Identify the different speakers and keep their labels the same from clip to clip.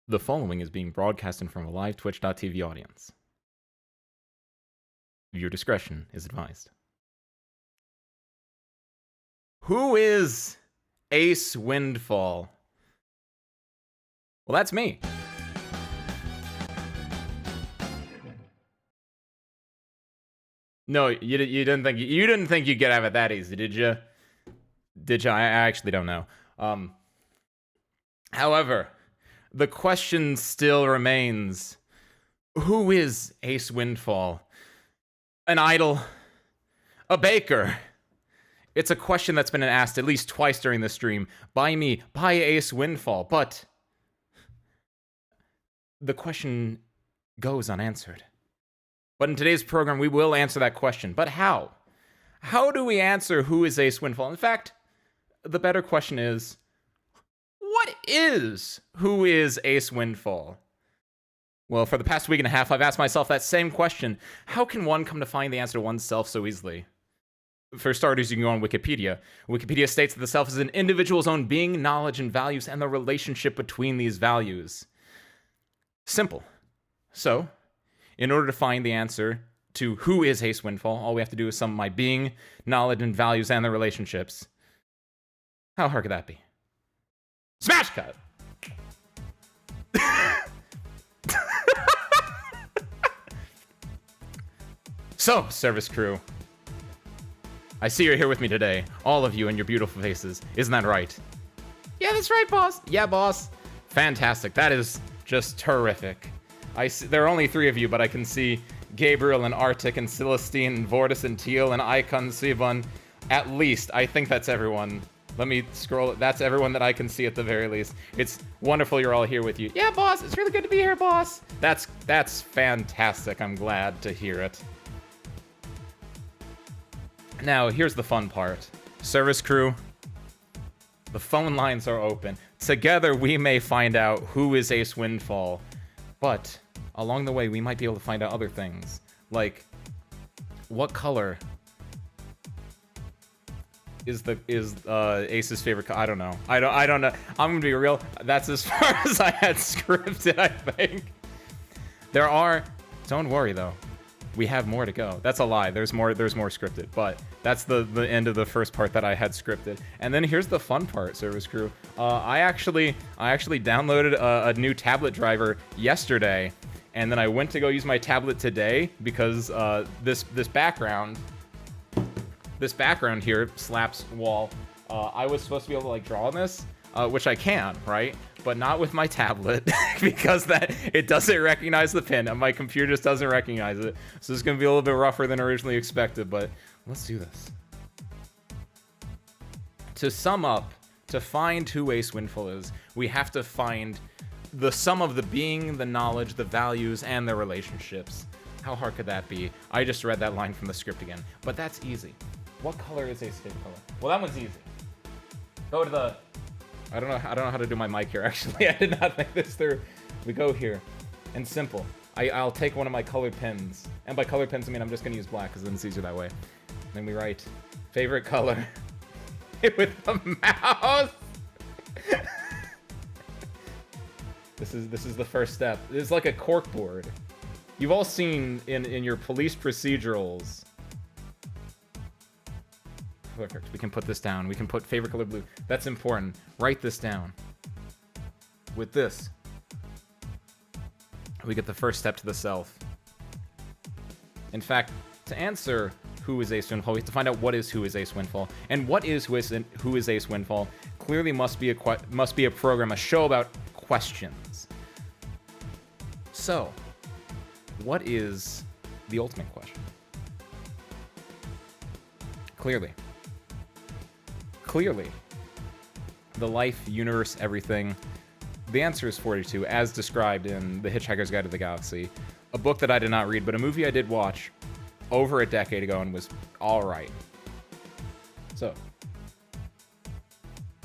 Speaker 1: The following is being broadcast in front of a live Twitch.tv audience. Viewer discretion is advised. Who is Ace Windfall? Well, that's me. No, you didn't think you'd get out of it that easy, did you? Did you? I actually don't know. However, the question still remains: who is Ace Windfall? An idol? A baker? It's a question that's been asked at least twice during the stream by me, by Ace Windfall, but the question goes unanswered. But in today's program, we will answer that question. But how? How do we answer who is Ace Windfall? In fact, the better question is, what is who is Ace Windfall? Well, for the past week and a half, I've asked myself that same question. How can one come to find the answer to oneself so easily? For starters, you can go on Wikipedia. Wikipedia states that the self is an individual's own being, knowledge, and values, and the relationship between these values. Simple. So, in order to find the answer to who is Ace Windfall, all we have to do is sum my being, knowledge, and values, and their relationships. How hard could that be? Smash cut! So, service crew, I see you're here with me today. All of you and your beautiful faces. Isn't that right? Yeah, that's right, boss. Yeah, boss. Fantastic. That is just terrific. There are only 3 of you, but I can see Gabriel and Arctic and Celestine and Vortis and Teal and Icon Sivon. At least, I think that's everyone. Let me scroll. That's everyone that I can see at the very least. It's wonderful you're all here with you. Yeah, boss. It's really good to be here, boss. That's fantastic. I'm glad to hear it. Now, here's the fun part. Service crew, the phone lines are open. Together, we may find out who is Ace Windfall. But along the way, we might be able to find out other things. Like, what color is Ace's favorite color? I don't know. I don't know. I'm gonna be real. That's as far as I had scripted, I think. Don't worry though. We have more to go. That's a lie. There's more scripted, but that's the end of the first part that I had scripted. And then here's the fun part, service crew. I actually downloaded a new tablet driver yesterday, and then I went to go use my tablet today because this background here, Slaps wall, I was supposed to be able to like draw on this, which I can, right? But not with my tablet because it doesn't recognize the pin, and my computer just doesn't recognize it. So it's gonna be a little bit rougher than originally expected, but let's do this. To sum up, to find who Ace Windfall is, we have to find the sum of the being, the knowledge, the values, and their relationships. How hard could that be? I just read that line from the script again, but that's easy. What color is Ace's favorite color? Well, that one's easy. Go to the... I don't know how to do my mic here, actually. I did not think this through. We go here, and simple. I'll take one of my colored pens. And by colored pens, I mean I'm just going to use black, because then it's easier that way. Then we write, favorite color, with a mouse. This is the first step. It's like a corkboard. You've all seen in your police procedurals. Perfect. We can put this down. We can put favorite color blue. That's important. Write this down. With this, we get the first step to the self. In fact, to answer who is Ace Windfall, we have to find out what is who is Ace Windfall. And what is who is Ace Windfall clearly must be a program, a show about questions. So, what is the ultimate question? Clearly, the life, universe, everything. The answer is 42, as described in The Hitchhiker's Guide to the Galaxy, a book that I did not read, but a movie I did watch over a decade ago and was all right. So,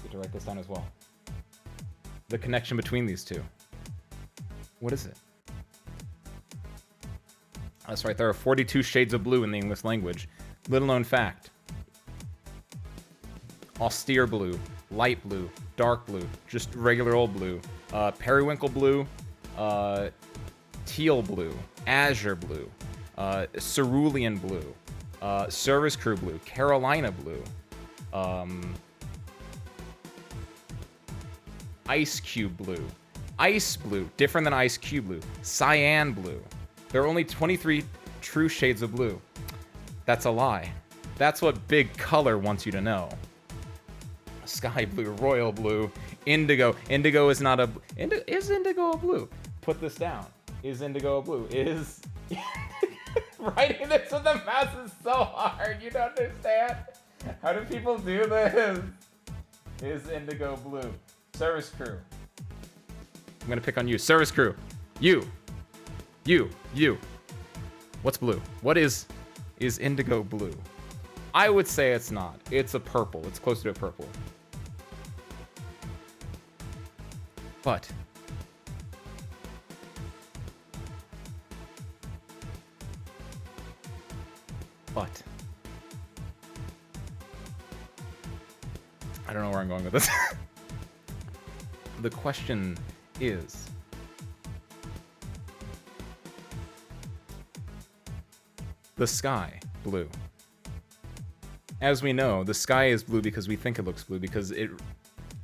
Speaker 1: get to write this down as well. The connection between these two. What is it? That's right, there are 42 shades of blue in the English language. Little known fact. Austere blue, light blue, dark blue, just regular old blue, periwinkle blue, teal blue, azure blue, cerulean blue, service crew blue, Carolina blue, ice cube blue, ice blue, different than ice cube blue, cyan blue. There are only 23 true shades of blue. That's a lie. That's what big color wants you to know. Sky blue, royal blue, indigo. Indigo is not a... Is indigo a blue? Put this down. Is indigo a blue? Is... Writing this with the mouse is so hard. You don't understand? How do people do this? Is indigo blue? Service crew. I'm gonna pick on you. Service crew. You. What's blue? What is indigo blue? I would say it's not. It's a purple. It's closer to a purple. But I don't know where I'm going with this. The question is, the sky blue? As we know, the sky is blue because we think it looks blue, because it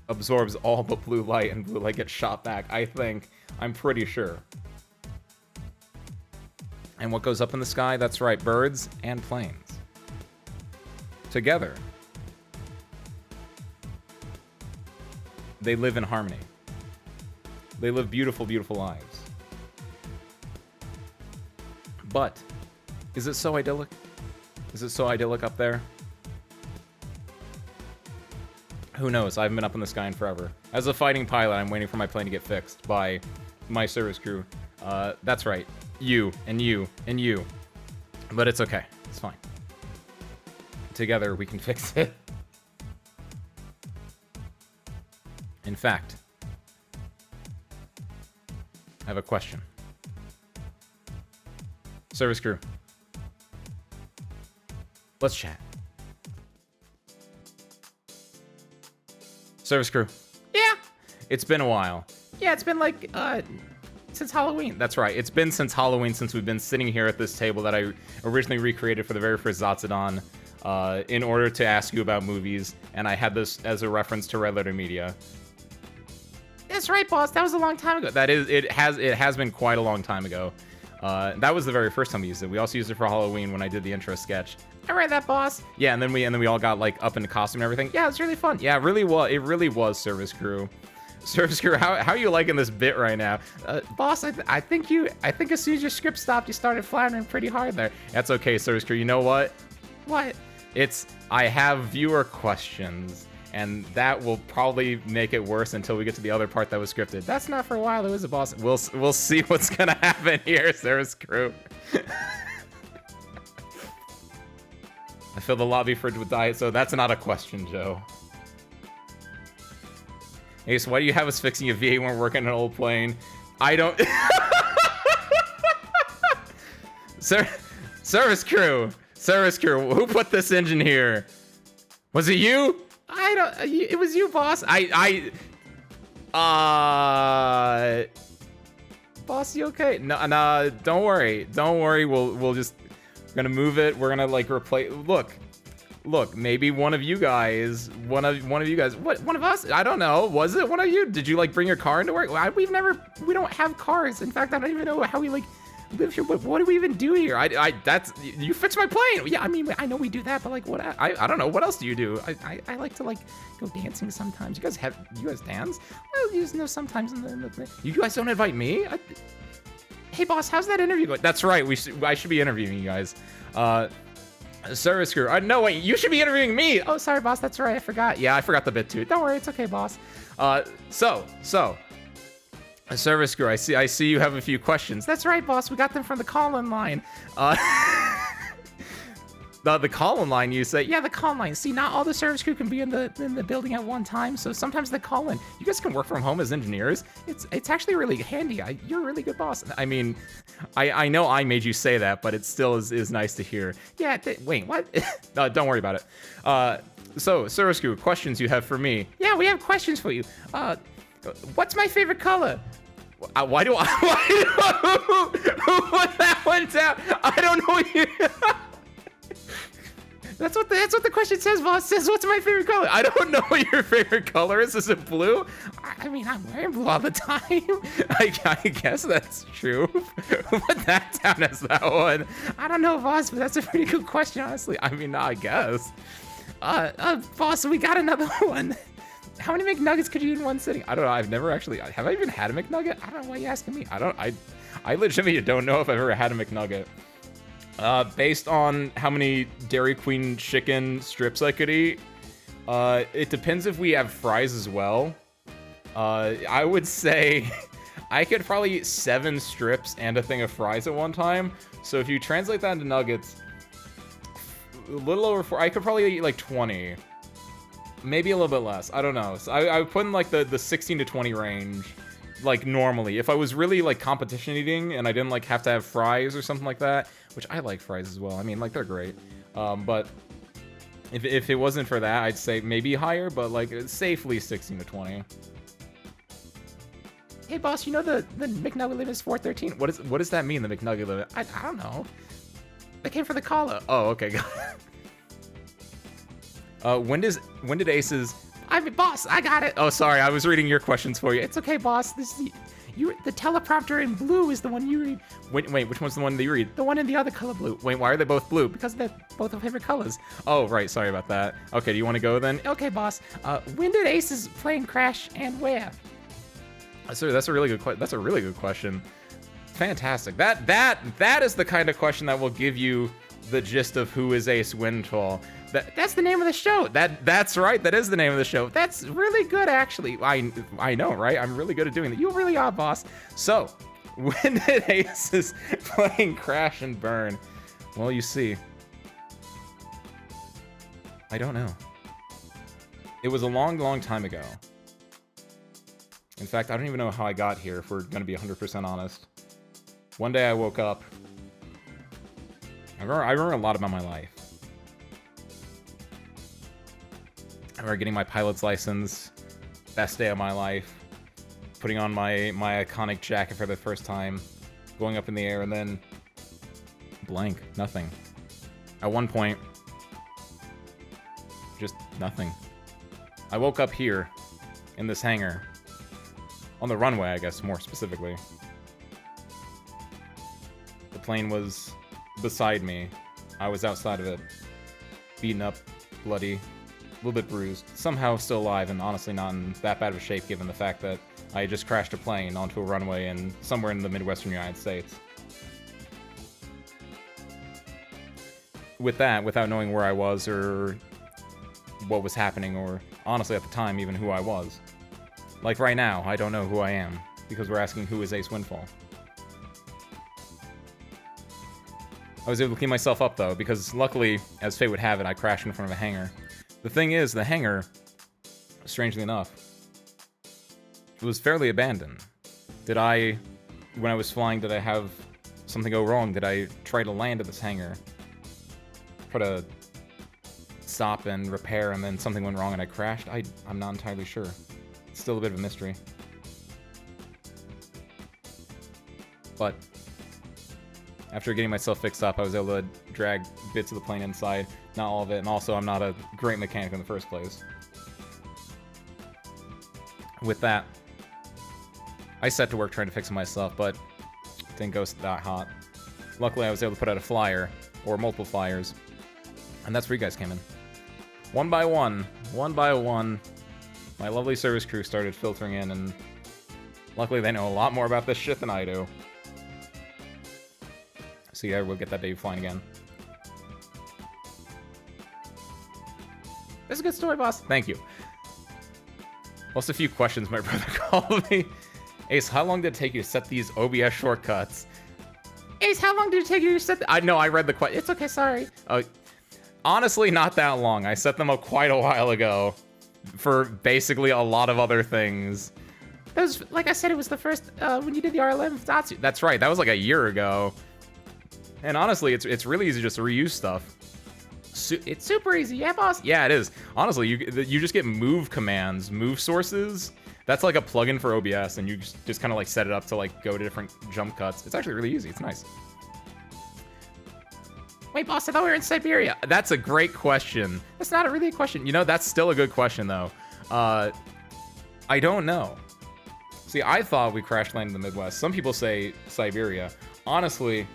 Speaker 1: absorbs all but blue light, and blue light gets shot back, I think. I'm pretty sure. And what goes up in the sky? That's right, birds and planes. Together. They live in harmony. They live beautiful, beautiful lives. But, is it so idyllic? Is it so idyllic up there? Who knows? I haven't been up in the sky in forever. As a fighting pilot, I'm waiting for my plane to get fixed by my service crew. That's right. You, and you, and you. But it's okay. It's fine. Together, we can fix it. In fact, I have a question. Service crew. Let's chat. Service crew. Yeah. It's been a while. Yeah, it's been like, since Halloween. That's right. It's been since Halloween since we've been sitting here at this table that I originally recreated for the very first Zatsudon in order to ask you about movies, and I had this as a reference to Red Letter Media. That's right, boss. That was a long time ago. That is, it has been quite a long time ago. That was the very first time we used it. We also used it for Halloween when I did the intro sketch. I read that, boss. Yeah, and then we all got like up into costume and everything. Yeah, it's really fun. Yeah, it really was Service Crew. Service Crew, how are you liking this bit right now? Boss, I think as soon as your script stopped, you started floundering pretty hard there. That's okay, Service Crew. You know what? What? I have viewer questions, and that will probably make it worse until we get to the other part that was scripted. That's not for a while. It was a boss. We'll see what's gonna happen here, Service Crew. I fill the lobby fridge with diet, so that's not a question, Joe. Ace, why do you have us fixing a V8 when we're working on an old plane? I don't... Service crew! Service crew, who put this engine here? Was it you? I don't... It was you, boss. Boss, you okay? No, don't worry. Don't worry, we're gonna move it. We're gonna, like, replace... Look, maybe one of you guys, one of you guys, what, one of us? I don't know. Was it one of you? Did you like bring your car into work? We don't have cars. In fact, I don't even know how we like live here. What do we even do here? You fix my plane. Yeah, I mean, I know we do that, but like, what? I don't know. What else do you do? I like to like go dancing sometimes. You guys dance? Well, you know, sometimes in the you guys don't invite me. Hey, boss, how's that interview going? That's right. I should be interviewing you guys. Service crew. No, wait, you should be interviewing me. Oh, sorry, boss. That's right. I forgot. Yeah, I forgot the bit too. Don't worry. It's okay, boss. So, service crew, I see you have a few questions. That's right, boss. We got them from the call-in line. The call-in line, you say? Yeah, the call line. See, not all the service crew can be in the building at one time, so sometimes they call in. You guys can work from home as engineers. It's actually really handy. You're a really good boss. I mean, I know I made you say that, but it still is nice to hear. Yeah, wait, what? No, don't worry about it. So, service crew, questions you have for me? Yeah, we have questions for you. What's my favorite color? Why do I? Who put that one down? I don't know. That's what the question says, boss. It says, what's my favorite color? I don't know what your favorite color is. Is it blue? I mean, I'm wearing blue all the time. I guess that's true. Who put that down as that one? I don't know, boss, but that's a pretty good question, honestly. I mean, I guess. Boss, we got another one. How many McNuggets could you eat in one sitting? I don't know. I've never actually. Have I even had a McNugget? I don't know why you're asking me. I legitimately don't know if I've ever had a McNugget. Based on how many Dairy Queen chicken strips I could eat, it depends if we have fries as well. I would say I could probably eat 7 strips and a thing of fries at one time. So if you translate that into nuggets, a little over 4, I could probably eat like 20. Maybe a little bit less. I don't know. So I would put in like the 16 to 20 range, like normally. If I was really like competition eating and I didn't like have to have fries or something like that, which I like fries as well. I mean, like they're great. But if it wasn't for that, I'd say maybe higher, but like safely 16 to 20. Hey boss, you know the McNugget limit is 413. What does that mean, the McNugget limit? I don't know. That came for the caller. Oh, okay, got it. When did Ace's... I mean, boss, I got it. Oh, sorry, I was reading your questions for you. It's okay, boss. The teleprompter in blue is the one you read. Wait, which one's the one that you read? The one in the other color blue. Wait, why are they both blue? Because they're both our favorite colors. Oh, right, sorry about that. Okay, do you want to go then? Okay, boss. When did Ace's plane crash and where? Sorry, that's a really good question. Fantastic. That is the kind of question that will give you the gist of who is Ace Windfall. That's the name of the show. That's right. That is the name of the show. That's really good, actually. I know, right? I'm really good at doing that. You really are, boss. So, when did Ace's plane crash and burn? Well, you see, I don't know. It was a long, long time ago. In fact, I don't even know how I got here, if we're going to be 100% honest. One day I woke up. I remember a lot about my life. I remember getting my pilot's license, best day of my life, putting on my iconic jacket for the first time, going up in the air, and then blank, nothing. At one point, just nothing. I woke up here, in this hangar, on the runway, I guess, more specifically. The plane was beside me. I was outside of it, beaten up, bloody, a little bit bruised, somehow still alive, and honestly not in that bad of a shape given the fact that I just crashed a plane onto a runway in somewhere in the Midwestern United States. With that, without knowing where I was or what was happening, or honestly at the time even who I was. Like right now, I don't know who I am, because we're asking who is Ace Windfall. I was able to clean myself up though, because luckily, as fate would have it, I crashed in front of a hangar. The thing is, the hangar, strangely enough, it was fairly abandoned. When I was flying, did I have something go wrong? Did I try to land at this hangar? Try to stop and repair, and then something went wrong and I crashed? I'm not entirely sure. It's still a bit of a mystery. But after getting myself fixed up, I was able to drag bits of the plane inside. Not all of it, and also I'm not a great mechanic in the first place. With that, I set to work trying to fix it myself, but it didn't go that hot. Luckily, I was able to put out a flyer, or multiple flyers, and that's where you guys came in. One by one, my lovely service crew started filtering in, and luckily they know a lot more about this shit than I do. So yeah, we'll get that baby flying again. That's a good story, boss. Thank you. Also, a few questions my brother called me. Ace, how long did it take you to set these OBS shortcuts? Ace, how long did it take you to set I know, I read the question. It's okay, sorry. Honestly, not that long. I set them up quite a while ago for basically a lot of other things. That was, like I said, it was the first, when you did the R11 Tatsu. That's right, that was like a year ago. And honestly, it's really easy just to reuse stuff. It's super easy, yeah, boss. Yeah, it is. Honestly, you just get move commands, move sources. That's like a plugin for OBS, and you just kind of like set it up to like go to different jump cuts. It's actually really easy. It's nice. Wait, boss, I thought we were in Siberia. That's a great question. That's not really a question. You know, that's still a good question, though. I don't know. See, I thought we crash landed in the Midwest. Some people say Siberia. Honestly,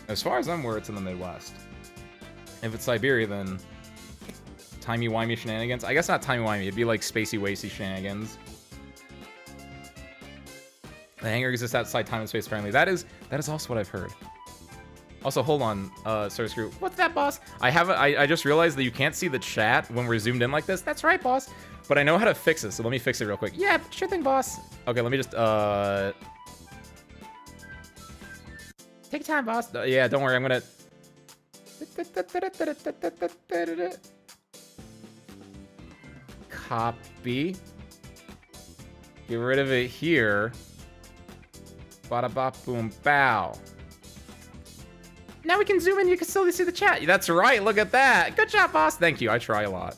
Speaker 1: as far as I'm aware, it's in the Midwest. If it's Siberia, then timey-wimey shenanigans. I guess not timey-wimey. It'd be like spacey-wacy shenanigans. The hangar exists outside time and space apparently. That is also what I've heard. Also, hold on, Sir Screw. What's that, boss? I just realized that you can't see the chat when we're zoomed in like this. That's right, boss. But I know how to fix it, so let me fix it real quick. Yeah, sure thing, boss. Okay, let me just, take your time, boss. Yeah, don't worry, I'm gonna... Copy. Get rid of it here. Bada bop boom bow. Now we can zoom in, you can still see the chat. That's right, look at that. Good job, boss. Thank you, I try a lot.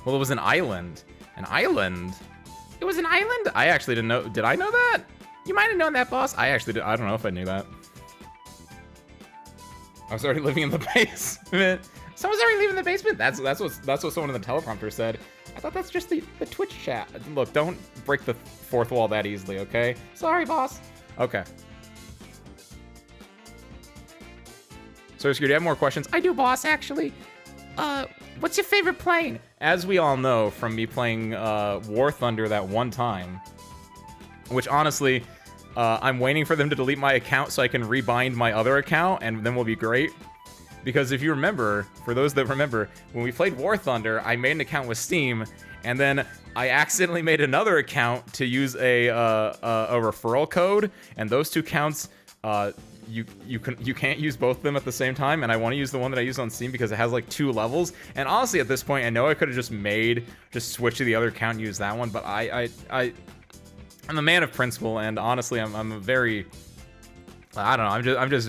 Speaker 1: Well, it was an island. An island? It was an island? I actually didn't know. Did I know that? You might have known that, boss. I don't know if I knew that. I was already living in the basement. Someone's already leaving the basement? That's what someone in the teleprompter said. I thought that's just the Twitch chat. Look, don't break the fourth wall that easily, okay? Sorry, boss. Okay. So, do you have more questions? I do, boss, actually. What's your favorite plane? As we all know from me playing War Thunder that one time, which honestly, I'm waiting for them to delete my account so I can rebind my other account, and then we'll be great. Because if you remember, for those that remember, when we played War Thunder, I made an account with Steam, and then I accidentally made another account to use a referral code, and those two counts, you can't use both of them at the same time, and I want to use the one that I use on Steam because it has like 2 levels. And honestly, at this point, I know I could have just switched to the other account and used that one, but I'm a man of principle, and honestly, I'm a very, I don't know, I'm just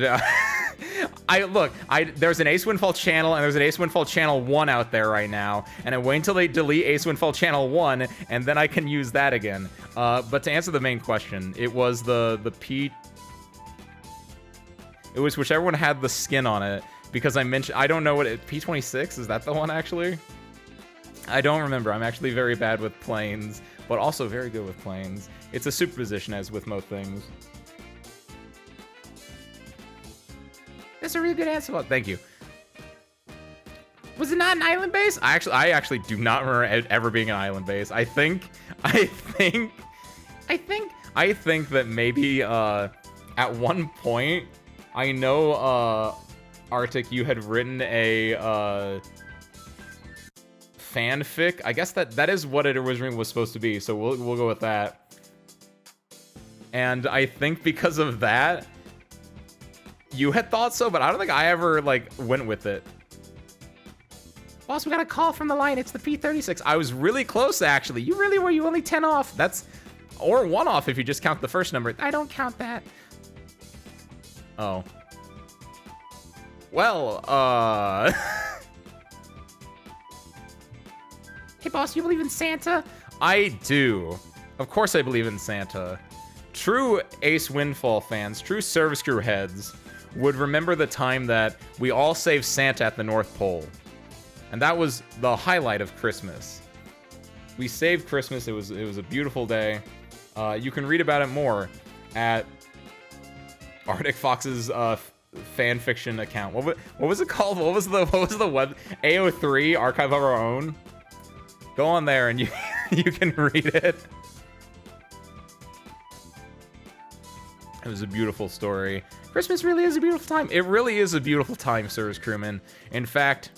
Speaker 1: there's an Ace Windfall channel, and there's an Ace Windfall channel 1 out there right now, and I wait until they delete Ace Windfall channel 1, and then I can use that again. But to answer the main question, it was it was whichever one had the skin on it, because I don't know what P26, is that the one actually? I don't remember. I'm actually very bad with planes, but also very good with planes. It's a superposition, as with most things. That's a really good answer. Well, thank you. Was it not an island base? I actually do not remember ever being an island base. I think that maybe at one point, I know Arctic, you had written a fanfic. I guess that is what it originally was supposed to be. So we'll go with that. And I think because of that, you had thought so, but I don't think I ever like went with it. Boss, we got a call from the line. It's the P36. I was really close, actually. You really were. You only 10 off. Or 1 off if you just count the first number. I don't count that. Oh. Well, Hey, boss, you believe in Santa? I do. Of course I believe in Santa. True Ace Windfall fans, true service crew heads, would remember the time that we all saved Santa at the North Pole. And that was the highlight of Christmas. We saved Christmas. It was a beautiful day. You can read about it more at Arctic Fox's fan fiction account. What was it called? What was the web? AO3 Archive of Our Own. Go on there and you can read it. It was a beautiful story. Christmas really is a beautiful time. It really is a beautiful time, Service Crewman. In fact,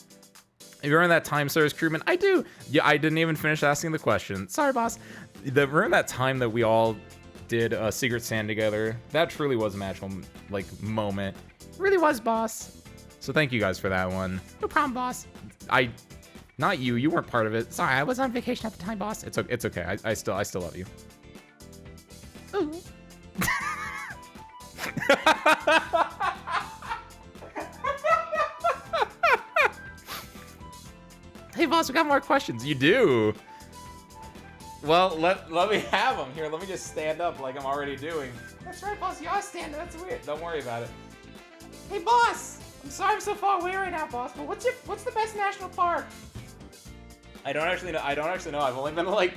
Speaker 1: if you're in that time, Service Crewman, I do. Yeah, I didn't even finish asking the question. Sorry, boss. Remember that time that we all did Secret Santa together? That truly was a magical moment. It really was, boss. So thank you guys for that one. No problem, boss. Not you. You weren't part of it. Sorry, I was on vacation at the time, boss. It's okay. I still love you. Ooh. Hey, boss, we got more questions. You do? Well, let me have them. Here, let me just stand up like I'm already doing. That's right, boss. You are standing. That's weird. Don't worry about it. Hey, boss. I'm sorry I'm so far away right now, boss, but what's the best national park? I don't actually know. I've only been to, like,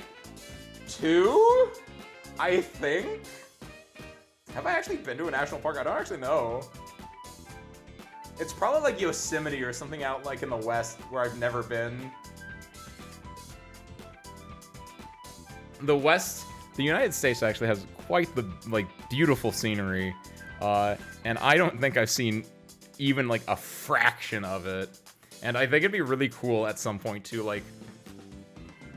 Speaker 1: 2, I think. Have I actually been to a national park? I don't actually know. It's probably like Yosemite or something out like in the West where I've never been. The United States actually has quite the like beautiful scenery, and I don't think I've seen even like a fraction of it. And I think it'd be really cool at some point to like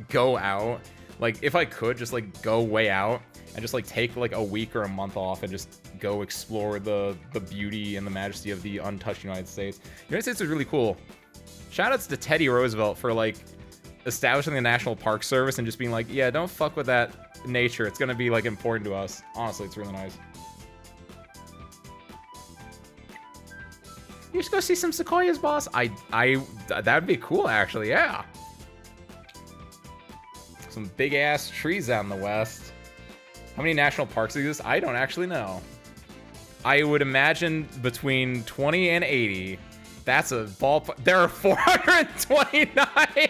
Speaker 1: go out, like if I could just like go way out and just like take like a week or a month off and just go explore the beauty and the majesty of the untouched United States. The United States is really cool. Shoutouts to Teddy Roosevelt for like establishing the National Park Service and just being like, yeah, don't fuck with that nature. It's gonna be like important to us. Honestly, it's really nice. You should go see some sequoias, boss. That'd be cool, actually. Yeah. Some big ass trees out in the West. How many national parks exist? I don't actually know. I would imagine between 20 and 80. That's a ballpark. There are 429.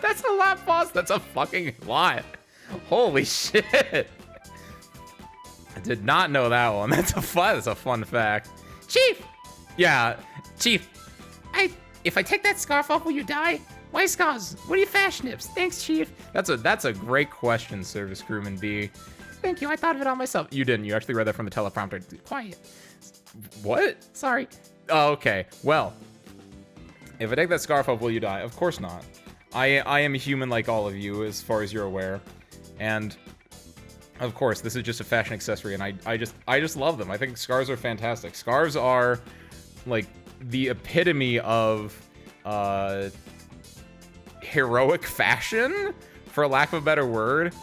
Speaker 1: That's a lot, boss. That's a fucking lot. Holy shit. I did not know that one. That's a fun fact. Chief! Yeah, Chief. If I take that scarf off, will you die? Why scars? What are your fashion nips? Thanks, Chief. That's a great question, Service Crewman B. Thank you, I thought of it all myself. You didn't, you actually read that from the teleprompter. Quiet. What? Sorry. Oh, okay. Well, if I take that scarf off, will you die? Of course not. I am a human like all of you, as far as you're aware. And of course, this is just a fashion accessory, and I just love them. I think scarves are fantastic. Scarves are like the epitome of heroic fashion, for lack of a better word.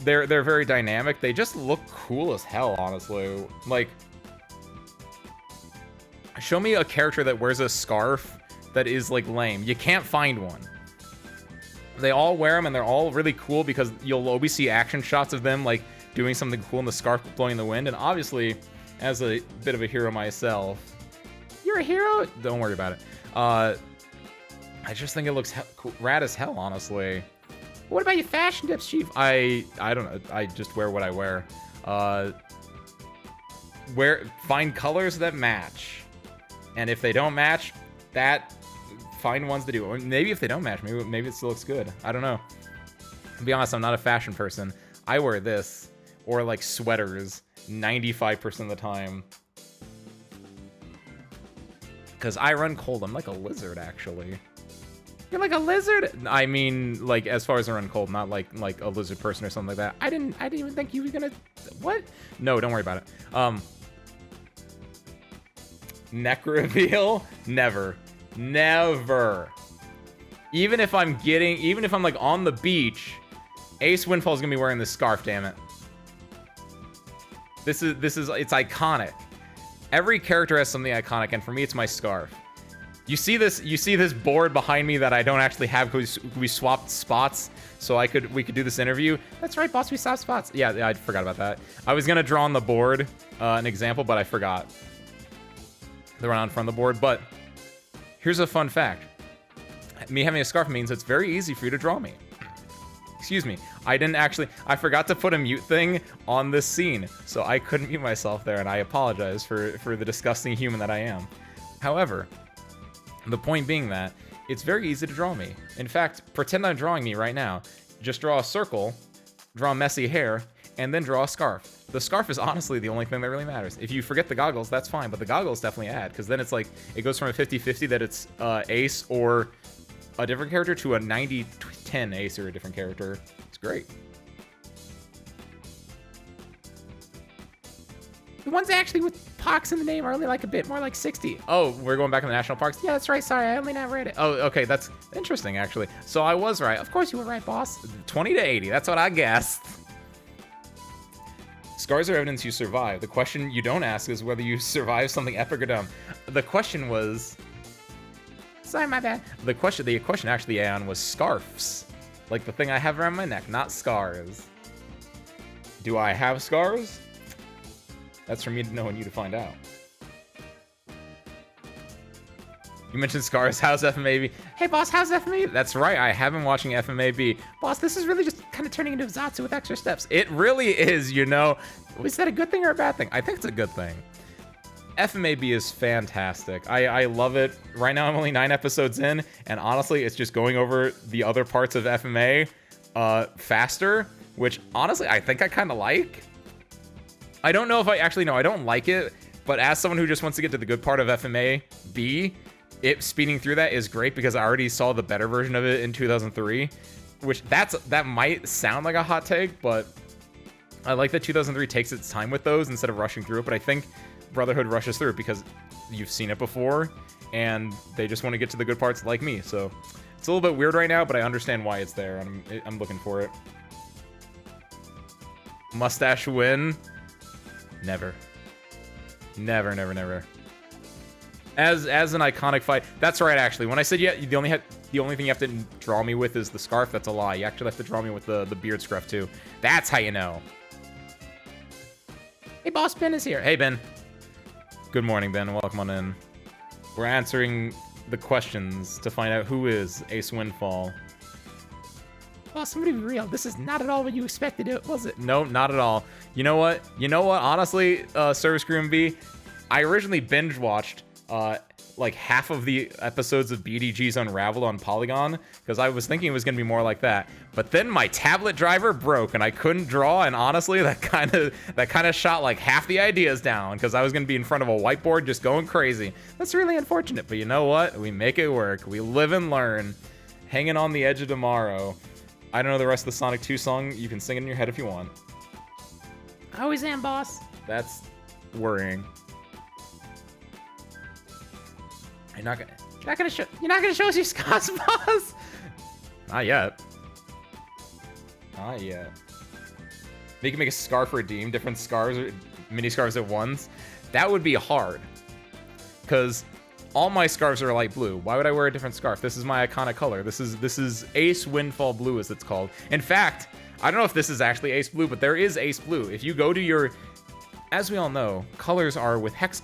Speaker 1: They're very dynamic. They just look cool as hell, honestly. Like, show me a character that wears a scarf that is like lame. You can't find one. They all wear them, and they're all really cool because you'll always see action shots of them like doing something cool in the scarf blowing in the wind. And obviously, as a bit of a hero myself, you're a hero? Don't worry about it. I just think it looks rad as hell, honestly. What about your fashion tips, Chief? I don't know. I just wear what I wear. Find colors that match. And if they don't match, find ones that do. Or maybe if they don't match, maybe it still looks good. I don't know. To be honest, I'm not a fashion person. I wear this or like sweaters 95% of the time. Because I run cold. I'm like a lizard, actually. You're like a lizard? I mean, like, as far as I run cold, not like a lizard person or something like that. I didn't even think you were gonna... What? No, don't worry about it. Neck reveal? Never. Never. Even if I'm like on the beach, Ace Windfall's gonna be wearing this scarf, damn it. It's iconic. Every character has something iconic, and for me, it's my scarf. You see this board behind me that I don't actually have because we swapped spots so we could do this interview. That's right, boss, we swapped spots. Yeah, I forgot about that. I was gonna draw on the board an example, but I forgot. The run on front of the board, but here's a fun fact. Me having a scarf means it's very easy for you to draw me. Excuse me. I forgot to put a mute thing on this scene, so I couldn't mute myself there, and I apologize for the disgusting human that I am. However, the point being that it's very easy to draw me. In fact, pretend I'm drawing me right now. Just draw a circle, draw messy hair, and then draw a scarf. The scarf is honestly the only thing that really matters. If you forget the goggles, that's fine, but the goggles definitely add, because then it's like, it goes from a 50-50 that it's Ace or a different character to a 90-10 Ace or a different character. It's great. The ones actually with pox in the name are only like a bit more like 60. Oh, we're going back in the national parks? Yeah, that's right. Sorry, I only not read it. Oh, okay, that's interesting, actually. So I was right. Of course you were right, boss. 20 to 80, that's what I guessed. Scars are evidence you survive. The question you don't ask is whether you survive something epic or dumb. The question was, Sorry, my bad. The question actually, Aeon, was scarves. Like the thing I have around my neck, not scars. Do I have scars? That's for me to know and you to find out. You mentioned scars. How's FMAB? Hey, boss, how's FMAB? That's right, I have been watching FMAB. Boss, this is really just kind of turning into Zatsu with extra steps. It really is, you know. Is that a good thing or a bad thing? I think it's a good thing. FMAB is fantastic. I love it. Right now, I'm only 9 episodes in, and honestly, it's just going over the other parts of FMA faster, which honestly, I think I kind of like. I don't know if I actually know. I don't like it, but as someone who just wants to get to the good part of FMAB, it speeding through that is great because I already saw the better version of it in 2003, which that might sound like a hot take, but I like that 2003 takes its time with those instead of rushing through it. But I think Brotherhood rushes through it because you've seen it before and they just want to get to the good parts like me. So it's a little bit weird right now, but I understand why it's there and I'm looking for it. Mustache win? Never. Never, never, never. As an iconic fight, that's right. Actually, when I said the only thing you have to draw me with is the scarf, that's a lie. You actually have to draw me with the beard scruff too. That's how you know. Hey, boss, Ben is here. Hey, Ben. Good morning, Ben. Welcome on in. We're answering the questions to find out who is Ace Windfall. Boss, somebody be real. This is not at all what you expected it, was it? No, not at all. You know what? Honestly, Service Crew MB, I originally binge watched like half of the episodes of BDG's Unraveled on Polygon because I was thinking it was gonna be more like that. But then my tablet driver broke and I couldn't draw, and honestly, that kind of shot like half the ideas down because I was gonna be in front of a whiteboard just going crazy. That's really unfortunate, but you know what? We make it work. We live and learn. Hanging on the edge of tomorrow. I don't know the rest of the Sonic 2 song. You can sing it in your head if you want. I always am, boss. That's worrying. You're not gonna show us your scars, boss. Not yet. Not yet. You can make a scarf redeem different scars or mini scarves at once. That would be hard, because all my scarves are light blue. Why would I wear a different scarf? This is my iconic color. This is Ace Windfall Blue, as it's called. In fact, I don't know if this is actually Ace Blue, but there is Ace Blue. If you go to your, as we all know, colors are with hex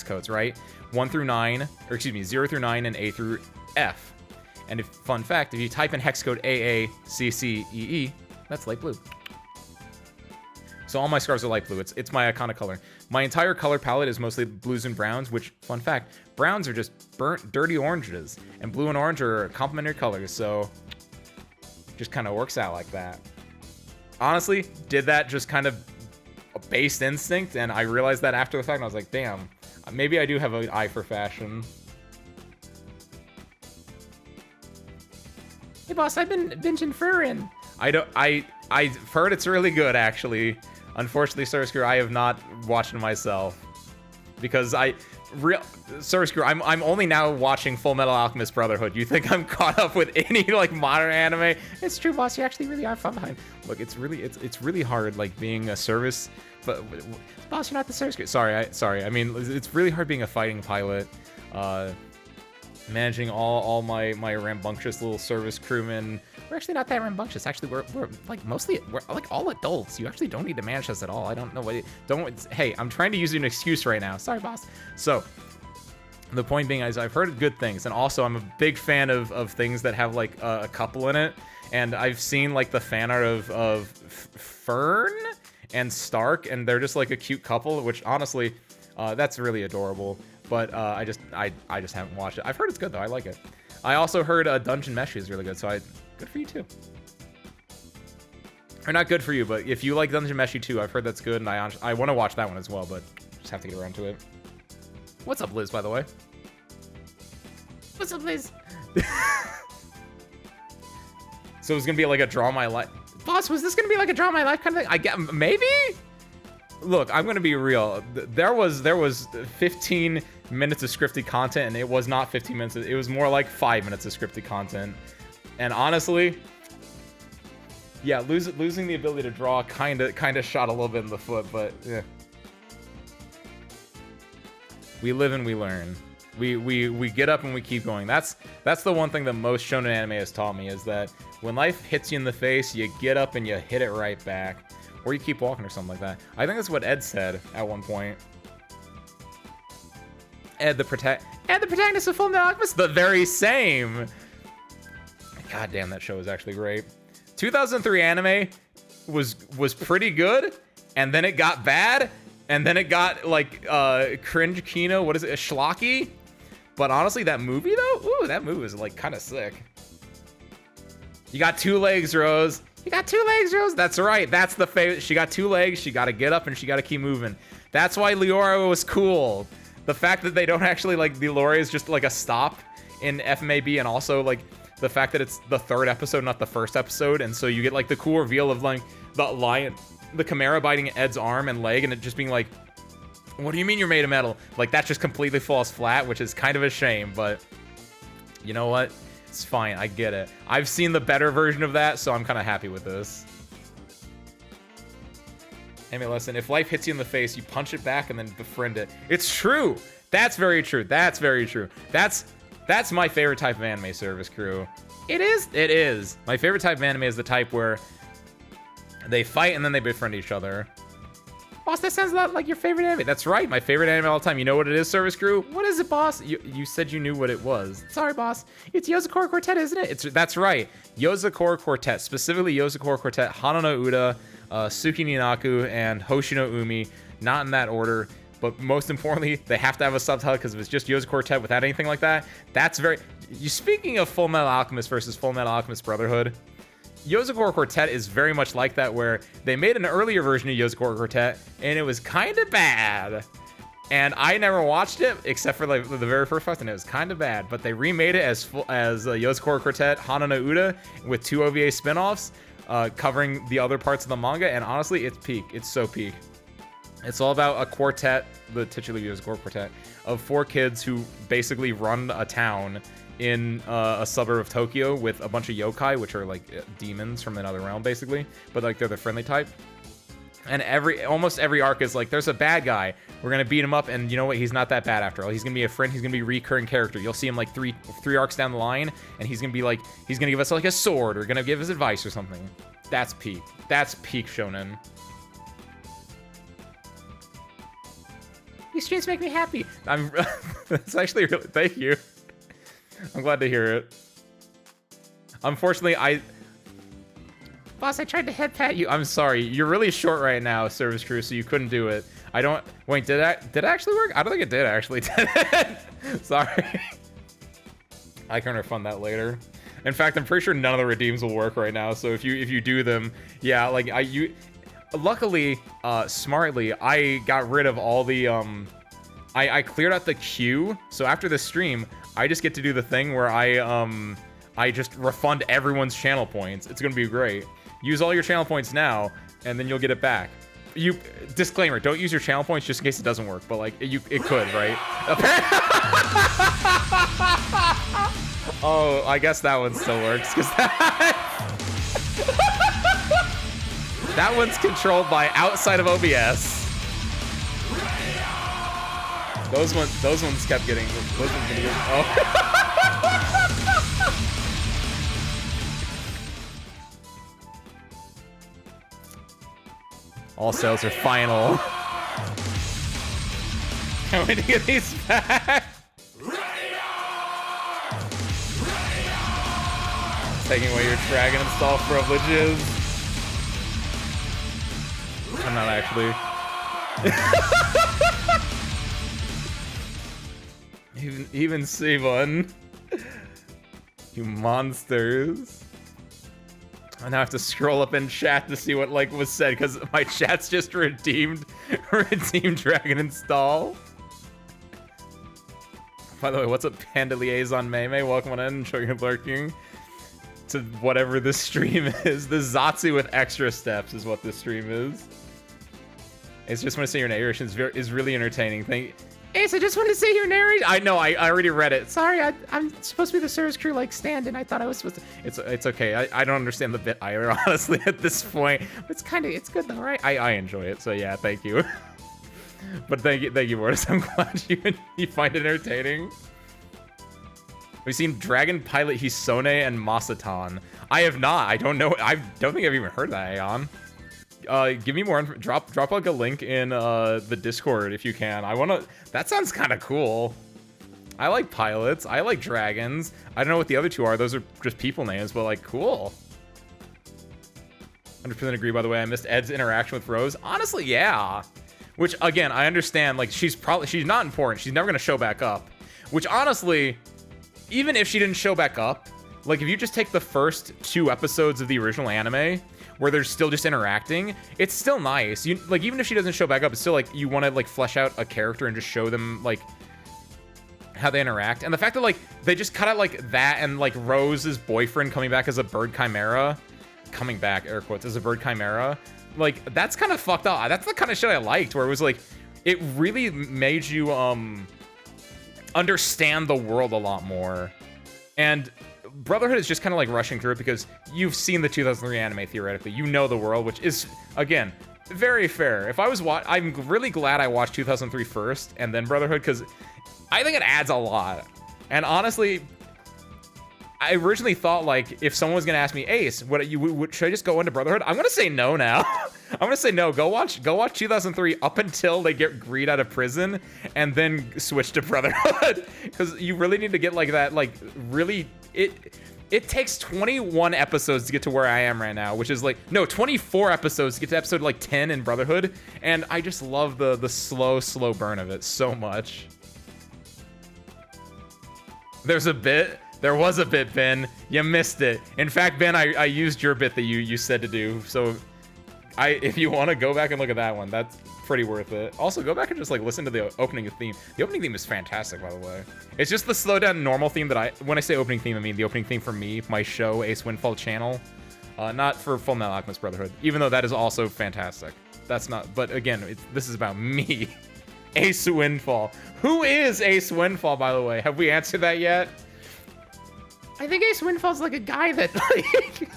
Speaker 1: codes, right? 1 through 9, or excuse me, 0 through 9 and A through F. And fun fact, if you type in hex code AACCEE, that's light blue. So all my scarves are light blue. It's my iconic color. My entire color palette is mostly blues and browns, which, fun fact, browns are just burnt, dirty oranges, and blue and orange are complementary colors, so just kind of works out like that. Honestly, did that just kind of a based instinct, and I realized that after the fact, and I was like, damn, maybe I do have an eye for fashion. Hey boss, I've been binging Furin. I've heard it's really good, actually. Unfortunately, Service Crew, I have not watched it myself. Because Service Crew, I'm only now watching Full Metal Alchemist Brotherhood. You think I'm caught up with any like modern anime? It's true, boss. You actually really are far behind. Look, it's really hard, like being a service. But boss, you're not the Service Crew. Sorry. I mean, it's really hard being a fighting pilot. Managing all my rambunctious little service crewmen. We're actually not that rambunctious. Actually, we're like mostly we're like all adults. You actually don't need to manage us at all. I don't know what. Hey, I'm trying to use an excuse right now. Sorry, boss. So the point being is I've heard good things, and also I'm a big fan of things that have like a couple in it. And I've seen like the fan art of Fern and Stark, and they're just like a cute couple, which honestly, that's really adorable. But I just haven't watched it. I've heard it's good though. I like it. I also heard Dungeon Meshi is really good. So good for you too. Or not good for you, but if you like Dungeon Meshi too, I've heard that's good, and I want to watch that one as well, but just have to get around to it. What's up, Liz? By the way. What's up, Liz? So it's gonna be like a draw my life. Boss, was this gonna be like a draw my life kind of thing? I get maybe. Look, I'm gonna be real. There was 15 minutes of scripted content, and it was not 15 minutes. It was more like 5 minutes of scripted content. And honestly, yeah, losing the ability to draw kind of shot a little bit in the foot, but yeah. We live and we learn. We get up and we keep going. That's the one thing that most shonen anime has taught me, is that when life hits you in the face, you get up and you hit it right back. Or you keep walking or something like that. I think that's what Ed said at one point. Ed the protagonist of Fullmetal Alchemist, the very same. God damn, that show was actually great. 2003 anime was pretty good, and then it got bad, and then it got like cringe kino. What is it? A schlocky? But honestly, that movie though, ooh, that movie was like kind of sick. You got 2 legs, Rose. You got 2 legs, Rose. That's right. That's the favorite. She got 2 legs. She got to get up and she got to keep moving. That's why Leora was cool. The fact that they don't actually like the Leora is just like a stop in FMAB, and also like the fact that it's the 3rd episode, not the 1st episode, and so you get like the cool reveal of like the Chimera biting Ed's arm and leg, and it just being like, what do you mean you're made of metal? Like, that just completely falls flat, which is kind of a shame, but you know what? It's fine, I get it. I've seen the better version of that, so I'm kind of happy with this. Anyway, listen, if life hits you in the face, you punch it back and then befriend it. It's true! That's very true. That's very true. That's my favorite type of anime, Service Crew. It is. It is. My favorite type of anime is the type where they fight and then they befriend each other. Boss, that sounds a lot like your favorite anime. That's right, my favorite anime all the time. You know what it is, Service Crew? What is it, boss? You said you knew what it was. Sorry, boss. It's Yozakura Quartet, isn't it? That's right. Yozakura Quartet. Specifically Yozakura Quartet, Hana no Uda, Tsuki ni Naku, and Hoshi no Umi. Not in that order. But most importantly, they have to have a subtitle, because if it's just Yozakura Quartet without anything like that, that's very... Speaking of Fullmetal Alchemist versus Fullmetal Alchemist Brotherhood, Yozakura Quartet is very much like that, where they made an earlier version of Yozakura Quartet, and it was kind of bad. And I never watched it, except for like the very first part, and it was kind of bad. But they remade it as Yozakura Quartet Hana no Uda, with 2 OVA spin-offs, covering the other parts of the manga, and honestly, it's peak. It's so peak. It's all about a quartet, the titular Yozakura Quartet, of 4 kids who basically run a town in a suburb of Tokyo with a bunch of yokai, which are like demons from another realm, basically, but like they're the friendly type. And almost every arc is like, there's a bad guy, we're gonna beat him up, and you know what, he's not that bad after all. He's gonna be a friend, he's gonna be a recurring character. You'll see him like three arcs down the line, and he's gonna give us like a sword, or gonna give us advice or something. That's peak. That's peak shonen. These streams make me happy. That's actually really, thank you. I'm glad to hear it. Unfortunately, Boss, I tried to head pat you. I'm sorry. You're really short right now, Service Crew, so you couldn't do it. Wait, did it actually work? I don't think it did actually. Sorry. I can refund that later. In fact, I'm pretty sure none of the redeems will work right now, so if you do them, yeah, like luckily, smartly, I got rid of all the I cleared out the queue, so after the stream, I just get to do the thing where I just refund everyone's channel points. It's gonna be great. Use all your channel points now, and then you'll get it back. Disclaimer, don't use your channel points just in case it doesn't work, but like, it could, right? Oh, I guess that one still works, because that one's controlled by outside of OBS. Those ones kept getting. Oh. All sales are final. Can't wait to get these back. Taking away your Dragon install privileges. I'm not actually. Even C1. You monsters. I now have to scroll up in chat to see what like was said, because my chat's just redeemed Dragon install. By the way, what's up, Panda Liaison Mei? Welcome on in, enjoy your lurking. To whatever this stream is. The Zatsu with extra steps is what this stream is. It's just want to say your narration is really entertaining. Ace, I just wanted to say your narration. I know, I already read it. Sorry, I'm supposed to be the Service Crew like stand-in. I thought I was supposed to. It's okay. I don't understand the bit either, honestly, at this point. But it's good though, right? I enjoy it. So yeah, thank you. But thank you, Mortis. I'm glad you find it entertaining. We've seen Dragon Pilot Hisone and Masatan. I have not. I don't know. I don't think I've even heard that, Aeon. Give me more. Drop like a link in the Discord if you can. I wanna. That sounds kind of cool. I like pilots. I like dragons. I don't know what the other two are. Those are just people names, but like cool. 100% agree. By the way, I missed Ed's interaction with Rose. Honestly, yeah. Which again, I understand. Like she's not important. She's never gonna show back up. Which honestly, even if she didn't show back up, like if you just take the first 2 episodes of the original anime where they're still just interacting, it's still nice. You like even if she doesn't show back up, it's still like you want to like flesh out a character and just show them like how they interact. And the fact that like they just cut out like that and like Rose's boyfriend coming back as a bird chimera, coming back air quotes as a bird chimera, like that's kind of fucked up. That's the kind of shit I liked, where it was like it really made you understand the world a lot more. And Brotherhood is just kind of like rushing through it because you've seen the 2003 anime theoretically. You know the world, which is, again, very fair. If I was I'm really glad I watched 2003 first and then Brotherhood, because I think it adds a lot. And honestly, I originally thought like if someone was gonna ask me, Ace, should I just go into Brotherhood? I'm gonna say no now. I'm gonna say no. Go watch 2003 up until they get Greed out of prison, and then switch to Brotherhood, because you really need to get like that. Like really, it takes 21 episodes to get to where I am right now, which is like no 24 episodes to get to episode like 10 in Brotherhood, and I just love the slow burn of it so much. There was a bit, Ben. You missed it. In fact, Ben, I used your bit that you said to do. So, if you want to go back and look at that one, that's pretty worth it. Also, go back and just like listen to the opening theme. The opening theme is fantastic, by the way. It's just the slow down normal theme that when I say opening theme, I mean the opening theme for me, my show, Ace Windfall channel. Not for Full Metal Alchemist Brotherhood, even though that is also fantastic. That's not. But again, this is about me, Ace Windfall. Who is Ace Windfall, by the way? Have we answered that yet? I think Ace Windfall's like a guy that like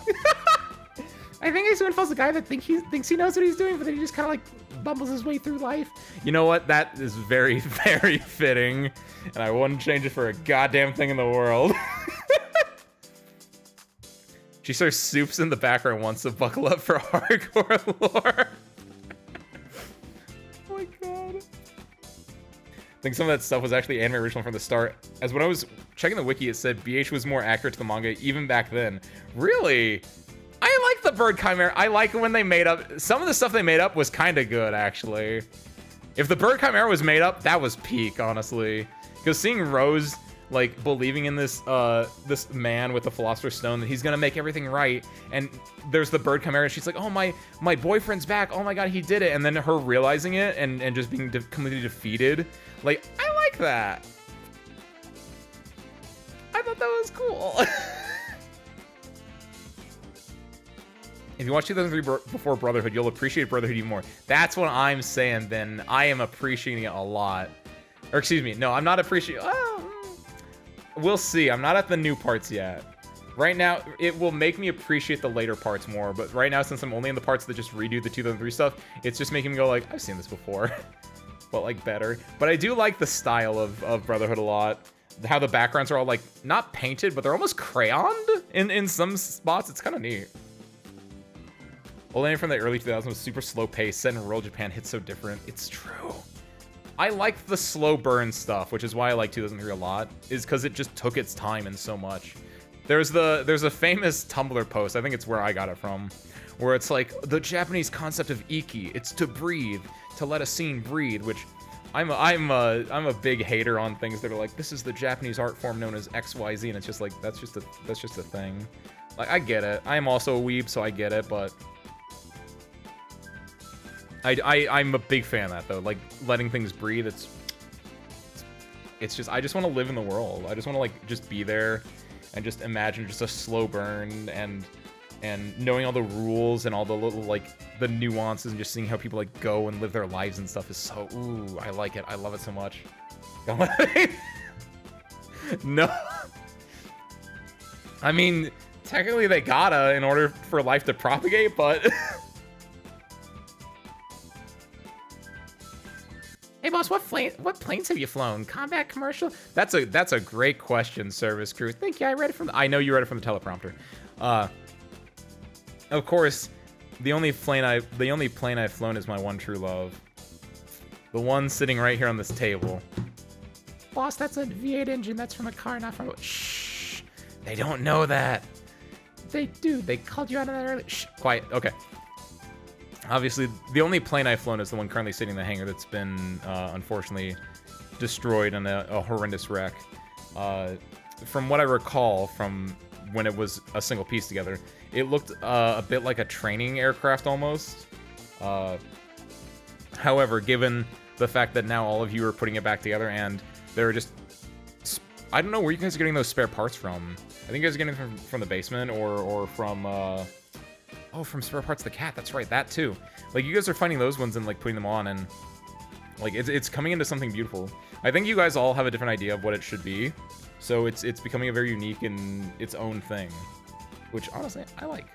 Speaker 1: I think Ace Windfall's a guy that thinks he knows what he's doing, but then he just kind of like bumbles his way through life. You know what? That is very, very fitting, and I wouldn't change it for a goddamn thing in the world. She serves soups in the background once, so buckle up for hardcore lore. Oh my god. I think some of that stuff was actually anime original from the start. As when I was checking the wiki, it said BH was more accurate to the manga even back then. Really? I like the Bird Chimera. I like when they made up. Some of the stuff they made up was kind of good, actually. If the Bird Chimera was made up, that was peak, honestly. Because seeing Rose, like, believing in this this man with the Philosopher's Stone, that he's gonna make everything right, and there's the Bird Chimera, and she's like, oh, my boyfriend's back, oh my god, he did it, and then her realizing it, and just being completely defeated. Like, I like that. I thought that was cool. If you watch 2003 before Brotherhood, you'll appreciate Brotherhood even more. That's what I'm saying, Ben. I am appreciating it a lot. Or excuse me, no, I'm not appreciating. We'll see. I'm not at the new parts yet. Right now, it will make me appreciate the later parts more. But right now, since I'm only in the parts that just redo the 2003 stuff, it's just making me go like, I've seen this before. But like better. But I do like the style of Brotherhood a lot. How the backgrounds are all like, not painted, but they're almost crayoned in some spots. It's kind of neat. Old anime from the early 2000s was super slow paced, set in rural Japan, hits so different. It's true. I like the slow burn stuff, which is why I like 2003 a lot, is because it just took its time and so much. There's a famous Tumblr post, I think it's where I got it from, where it's like, the Japanese concept of iki, it's to breathe, to let a scene breathe, which I'm a big hater on things that are like, this is the Japanese art form known as XYZ, and it's just like, that's just a thing. Like, I get it. I'm also a weeb, so I get it, but I'm a big fan of that, though. Like, letting things breathe, it's just, I just want to live in the world. I just want to, like, just be there and just imagine just a slow burn and knowing all the rules and all the little, like, the nuances and just seeing how people, like, go and live their lives and stuff is so, ooh, I like it. I love it so much. No. I mean, technically they gotta in order for life to propagate, but boss, what planes have you flown? Combat, commercial? That's a great question, service crew. Thank you. I know you read it from the teleprompter. Of course, the only plane I've flown is my one true love. The one sitting right here on this table. Boss, that's a V8 engine. That's from a car, not from a... Shh. They don't know that. They do. They called you out on that earlier. Shh. Quiet. Okay. Obviously, the only plane I've flown is the one currently sitting in the hangar that's been, unfortunately, destroyed in a horrendous wreck. From what I recall from when it was a single piece together, it looked a bit like a training aircraft almost. However, given the fact that now all of you are putting it back together and they're just... I don't know where you guys are getting those spare parts from. I think you guys are getting them from the basement or from... Oh, from Spare Parts the Cat. That's right, that too. Like, you guys are finding those ones and, like, putting them on, and, like, it's coming into something beautiful. I think you guys all have a different idea of what it should be, so it's becoming a very unique and its own thing, which, honestly, I like.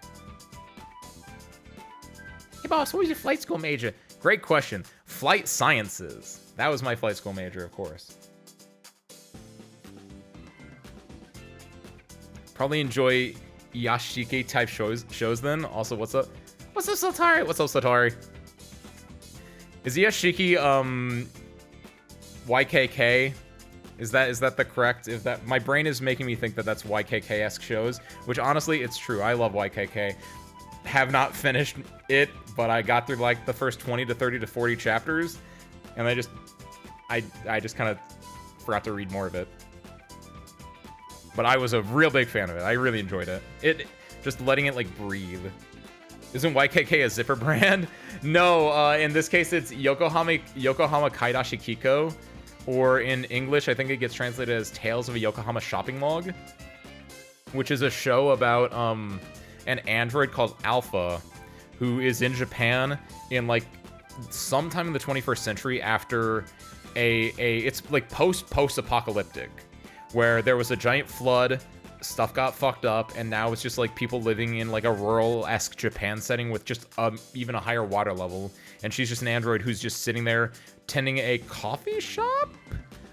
Speaker 1: Hey, boss, what was your flight school major? Great question. Flight sciences. That was my flight school major, of course. Probably enjoy Yashiki type shows then. Also, what's up? What's up, Satari? What's up, Satari? Is Yashiki YKK? Is that the correct? If that, my brain is making me think that that's YKK-esque shows, which honestly, it's true. I love YKK. Have not finished it, but I got through like the first 20 to 30 to 40 chapters, and I just kind of forgot to read more of it. But I was a real big fan of it. I really enjoyed it. Just letting it, like, breathe. Isn't YKK a zipper brand? No, in this case, it's Yokohama Kaidashi Kiko. Or in English, I think it gets translated as Tales of a Yokohama Shopping Log. Which is a show about an android called Alpha, who is in Japan in, like, sometime in the 21st century after it's, like, post-apocalyptic. Where there was a giant flood, stuff got fucked up, and now it's just like people living in like a rural-esque Japan setting with just even a higher water level. And she's just an android who's just sitting there tending a coffee shop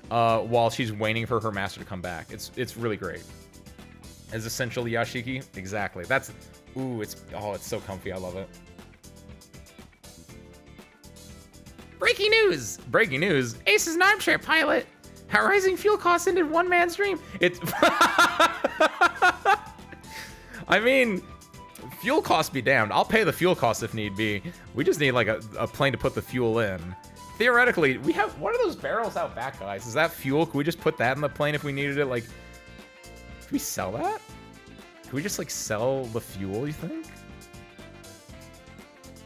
Speaker 1: while she's waiting for her master to come back. It's really great. As essential Yashiki? Exactly. That's... Ooh, it's so comfy. I love it. Breaking news! Breaking news. Ace is an armchair pilot! How rising fuel costs ended one man's dream. It's... I mean, fuel costs be damned. I'll pay the fuel costs if need be. We just need, like, a plane to put the fuel in. Theoretically, we have... What are those barrels out back, guys? Is that fuel? Can we just put that in the plane if we needed it? Like, can we sell that? Can we just, like, sell the fuel, you think?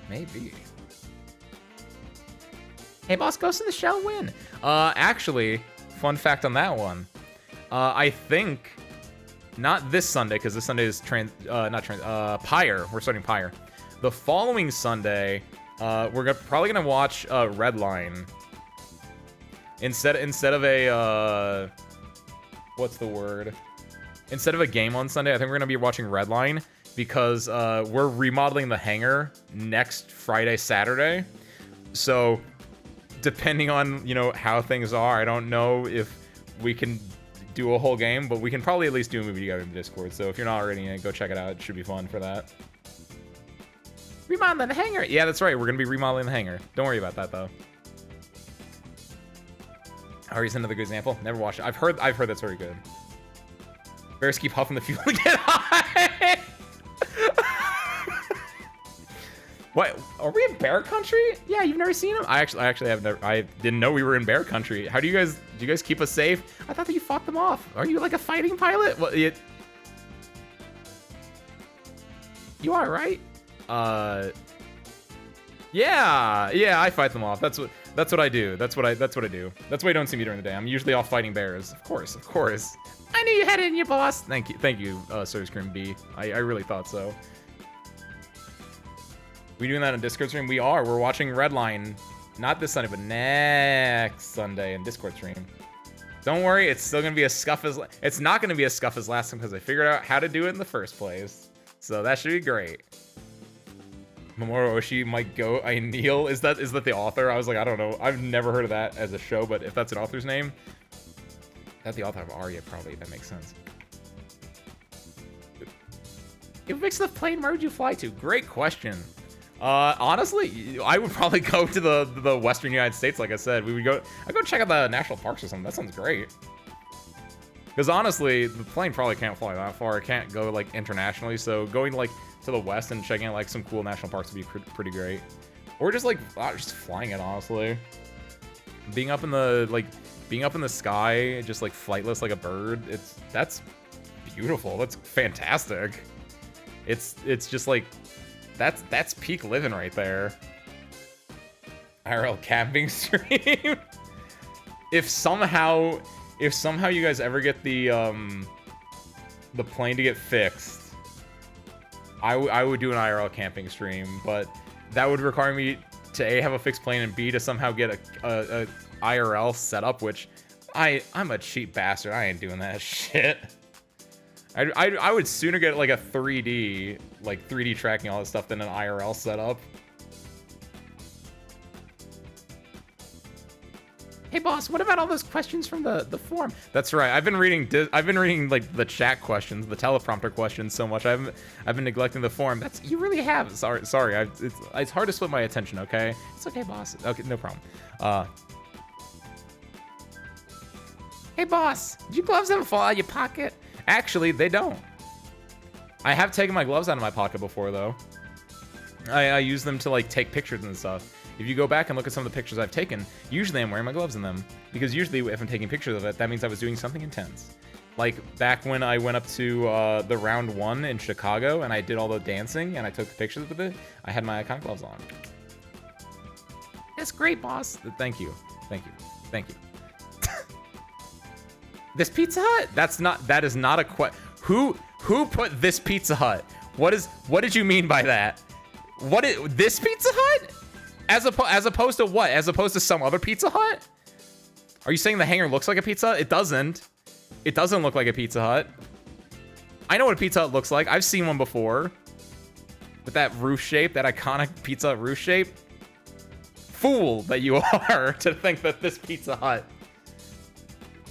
Speaker 1: Maybe. Hey, boss, Ghost in the Shell win. Actually... Fun fact on that one. I think not this Sunday, because this Sunday is Pyre. We're starting Pyre. The following Sunday, we're probably gonna watch Redline instead of a what's the word? Instead of a game on Sunday, I think we're gonna be watching Redline because we're remodeling the hangar next Friday, Saturday. So, depending on, you know, how things are, I don't know if we can do a whole game, but we can probably at least do a movie together in Discord. So if you're not already in it, go check it out. It should be fun for that. Remodeling the hangar. Yeah, that's right. We're gonna be remodeling the hangar. Don't worry about that though. Ari's another good example. Never watched it. I've heard that's very good. Bears keep huffing the fuel to get high. What? Are we in bear country? Yeah, you've never seen them? I actually have never. I didn't know we were in bear country. How do you guys keep us safe? I thought that you fought them off. Are you like a fighting pilot? Well, you are, right? Yeah, I fight them off. That's what I do. That's what I do. That's why you don't see me during the day. I'm usually off fighting bears. Of course. I knew you had it in you, boss. Thank you, Service Cream B. I really thought so. We doing that on Discord stream? We are. We're watching Redline. Not this Sunday, but next Sunday in Discord stream. Don't worry, it's still gonna be as scuff as... It's not gonna be as scuff as last time because I figured out how to do it in the first place. So that should be great. Mamoru Oshii might go. I kneel. Is that the author? I was like, I don't know. I've never heard of that as a show, but if that's an author's name, that's the author of Arya, probably. That makes sense. If mix of plane, where would you fly to? Great question. Honestly, I would probably go to the Western United States. Like I said, I'd go check out the national parks or something. That sounds great. Because honestly, the plane probably can't fly that far. It can't go like internationally. So going like to the west and checking out like some cool national parks would be pretty great. Or just like just flying it, honestly. Being up in the sky, just like flightless like a bird. That's beautiful. That's fantastic. It's just like that's peak living right there. IRL camping stream. If somehow you guys ever get the plane to get fixed, I would do an IRL camping stream, but that would require me to A, have a fixed plane, and B, to somehow get a IRL setup, which I'm a cheap bastard. I ain't doing that shit. I would sooner get like a 3D tracking all this stuff than an IRL setup. Hey boss, what about all those questions from the forum? That's right. I've been reading like the chat questions, the teleprompter questions so much. I've been neglecting the forum. You really have. Sorry. It's hard to split my attention. Okay, it's okay, boss. Okay, no problem. Hey boss, did your gloves ever fall out of your pocket? Actually, they don't. I have taken my gloves out of my pocket before though. I use them to like take pictures and stuff. If you go back and look at some of the pictures I've taken, usually I'm wearing my gloves in them. Because usually if I'm taking pictures of it, that means I was doing something intense. Like back when I went up to the round 1 in Chicago and I did all the dancing and I took the pictures with it, I had my iconic gloves on. That's great, boss. Thank you. This Pizza Hut? That is not a Who put this Pizza Hut? What did you mean by that? This Pizza Hut? As opposed to what? As opposed to some other Pizza Hut? Are you saying the hanger looks like a Pizza Hut? It doesn't. It doesn't look like a Pizza Hut. I know what a Pizza Hut looks like. I've seen one before. With that roof shape, that iconic Pizza Hut roof shape. Fool that you are to think that this Pizza Hut.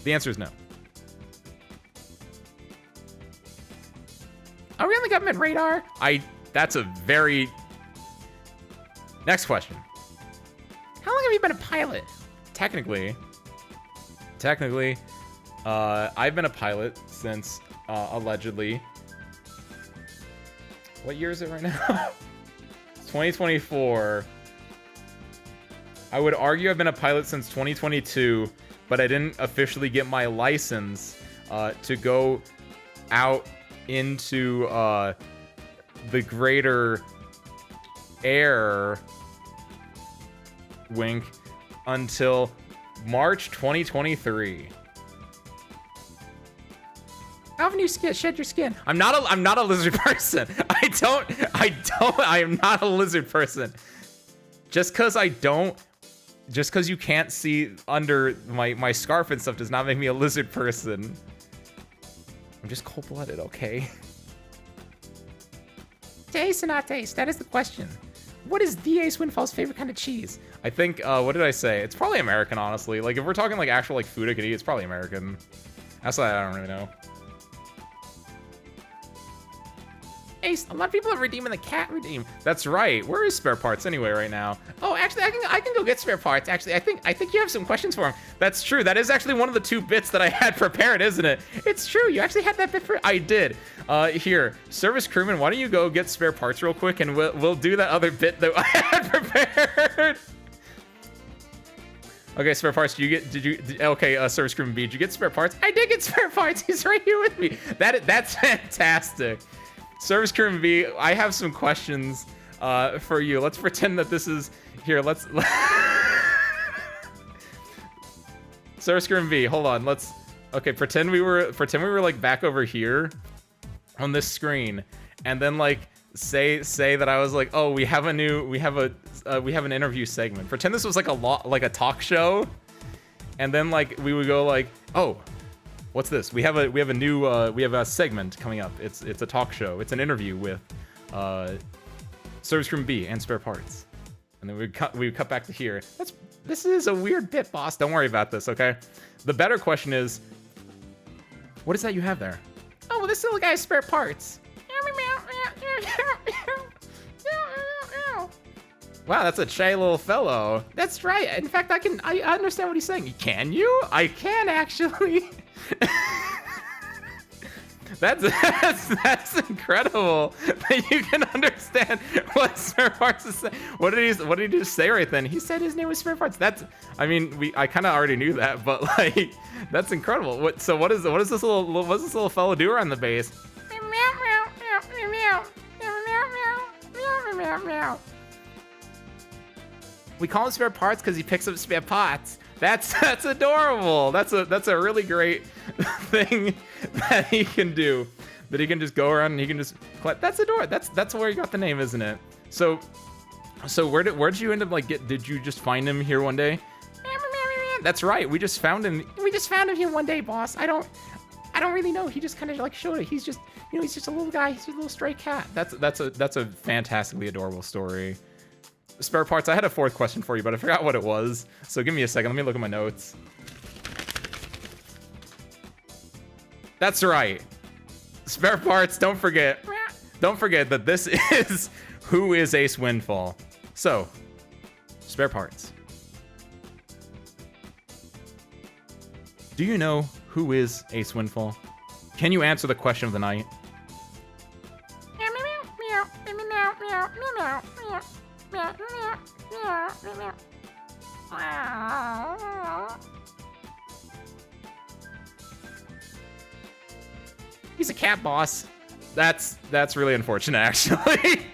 Speaker 1: The answer is no. Are we on the government radar? That's a very... Next question. How long have you been a pilot? Technically, I've been a pilot since, allegedly... What year is it right now? It's 2024. I would argue I've been a pilot since 2022, but I didn't officially get my license to go out into the greater air wink until March 2023. How often do you shed your skin? I'm not a lizard person. I am not a lizard person. Just because you can't see under my scarf and stuff does not make me a lizard person. I'm just cold-blooded, okay? Taste or not taste? That is the question. What is Ace Windfall's favorite kind of cheese? I think, what did I say? It's probably American, honestly. Like, if we're talking, like, actual, like, food I could eat, it's probably American. Outside, I don't really know. Ace, a lot of people are redeeming the cat redeem. That's right. Where is spare parts anyway right now? Oh, actually, I can go get spare parts. Actually, I think you have some questions for him. That's true. That is actually one of the 2 bits that I had prepared, isn't it? It's true. You actually had that bit for... I did. Here, service crewman, why don't you go get spare parts real quick, and we'll do that other bit that I had prepared. Okay, spare parts. Okay, service crewman B, did you get spare parts? I did get spare parts. He's right here with me. That's fantastic. Service crewman B, I have some questions for you. Let's pretend that this is here. Let's Service crewman B, hold on. Okay, pretend we were like back over here on this screen, and then like say that I was like, oh, we have an interview segment. Pretend this was like a talk show, and then like we would go like, oh, what's this? We have a segment coming up. It's a talk show. It's an interview with Service room B and spare parts. And then we would cut back to here. This is a weird bit, boss. Don't worry about this, okay? The better question is, what is that you have there? Oh, well, this little guy has spare parts. Wow, that's a shy little fellow. That's right. In fact, I understand what he's saying. Can you? I can actually. That's incredible that you can understand what spare parts is saying. What did he just say right then? He said his name was spare parts. I kind of already knew that, but like that's incredible. What does this little fellow do around the base? We call him spare parts because he picks up spare parts. That's adorable. That's a really great thing that he can do. That he can just go around and he can just collect. That's adorable. That's where you got the name, isn't it? So where did you end up did you just find him here one day? That's right. We just found him. We just found him here one day, boss. I don't really know. He just kind of like showed it. He's just he's just a little guy. He's just a little stray cat. That's a fantastically adorable story. Spare parts. I had a fourth question for you, but I forgot what it was. So give me a second. Let me look at my notes. That's right. Spare parts. Don't forget that this is Who is Ace Windfall. So, spare parts. Do you know who is Ace Windfall? Can you answer the question of the night? He's a cat, boss. That's really unfortunate, actually.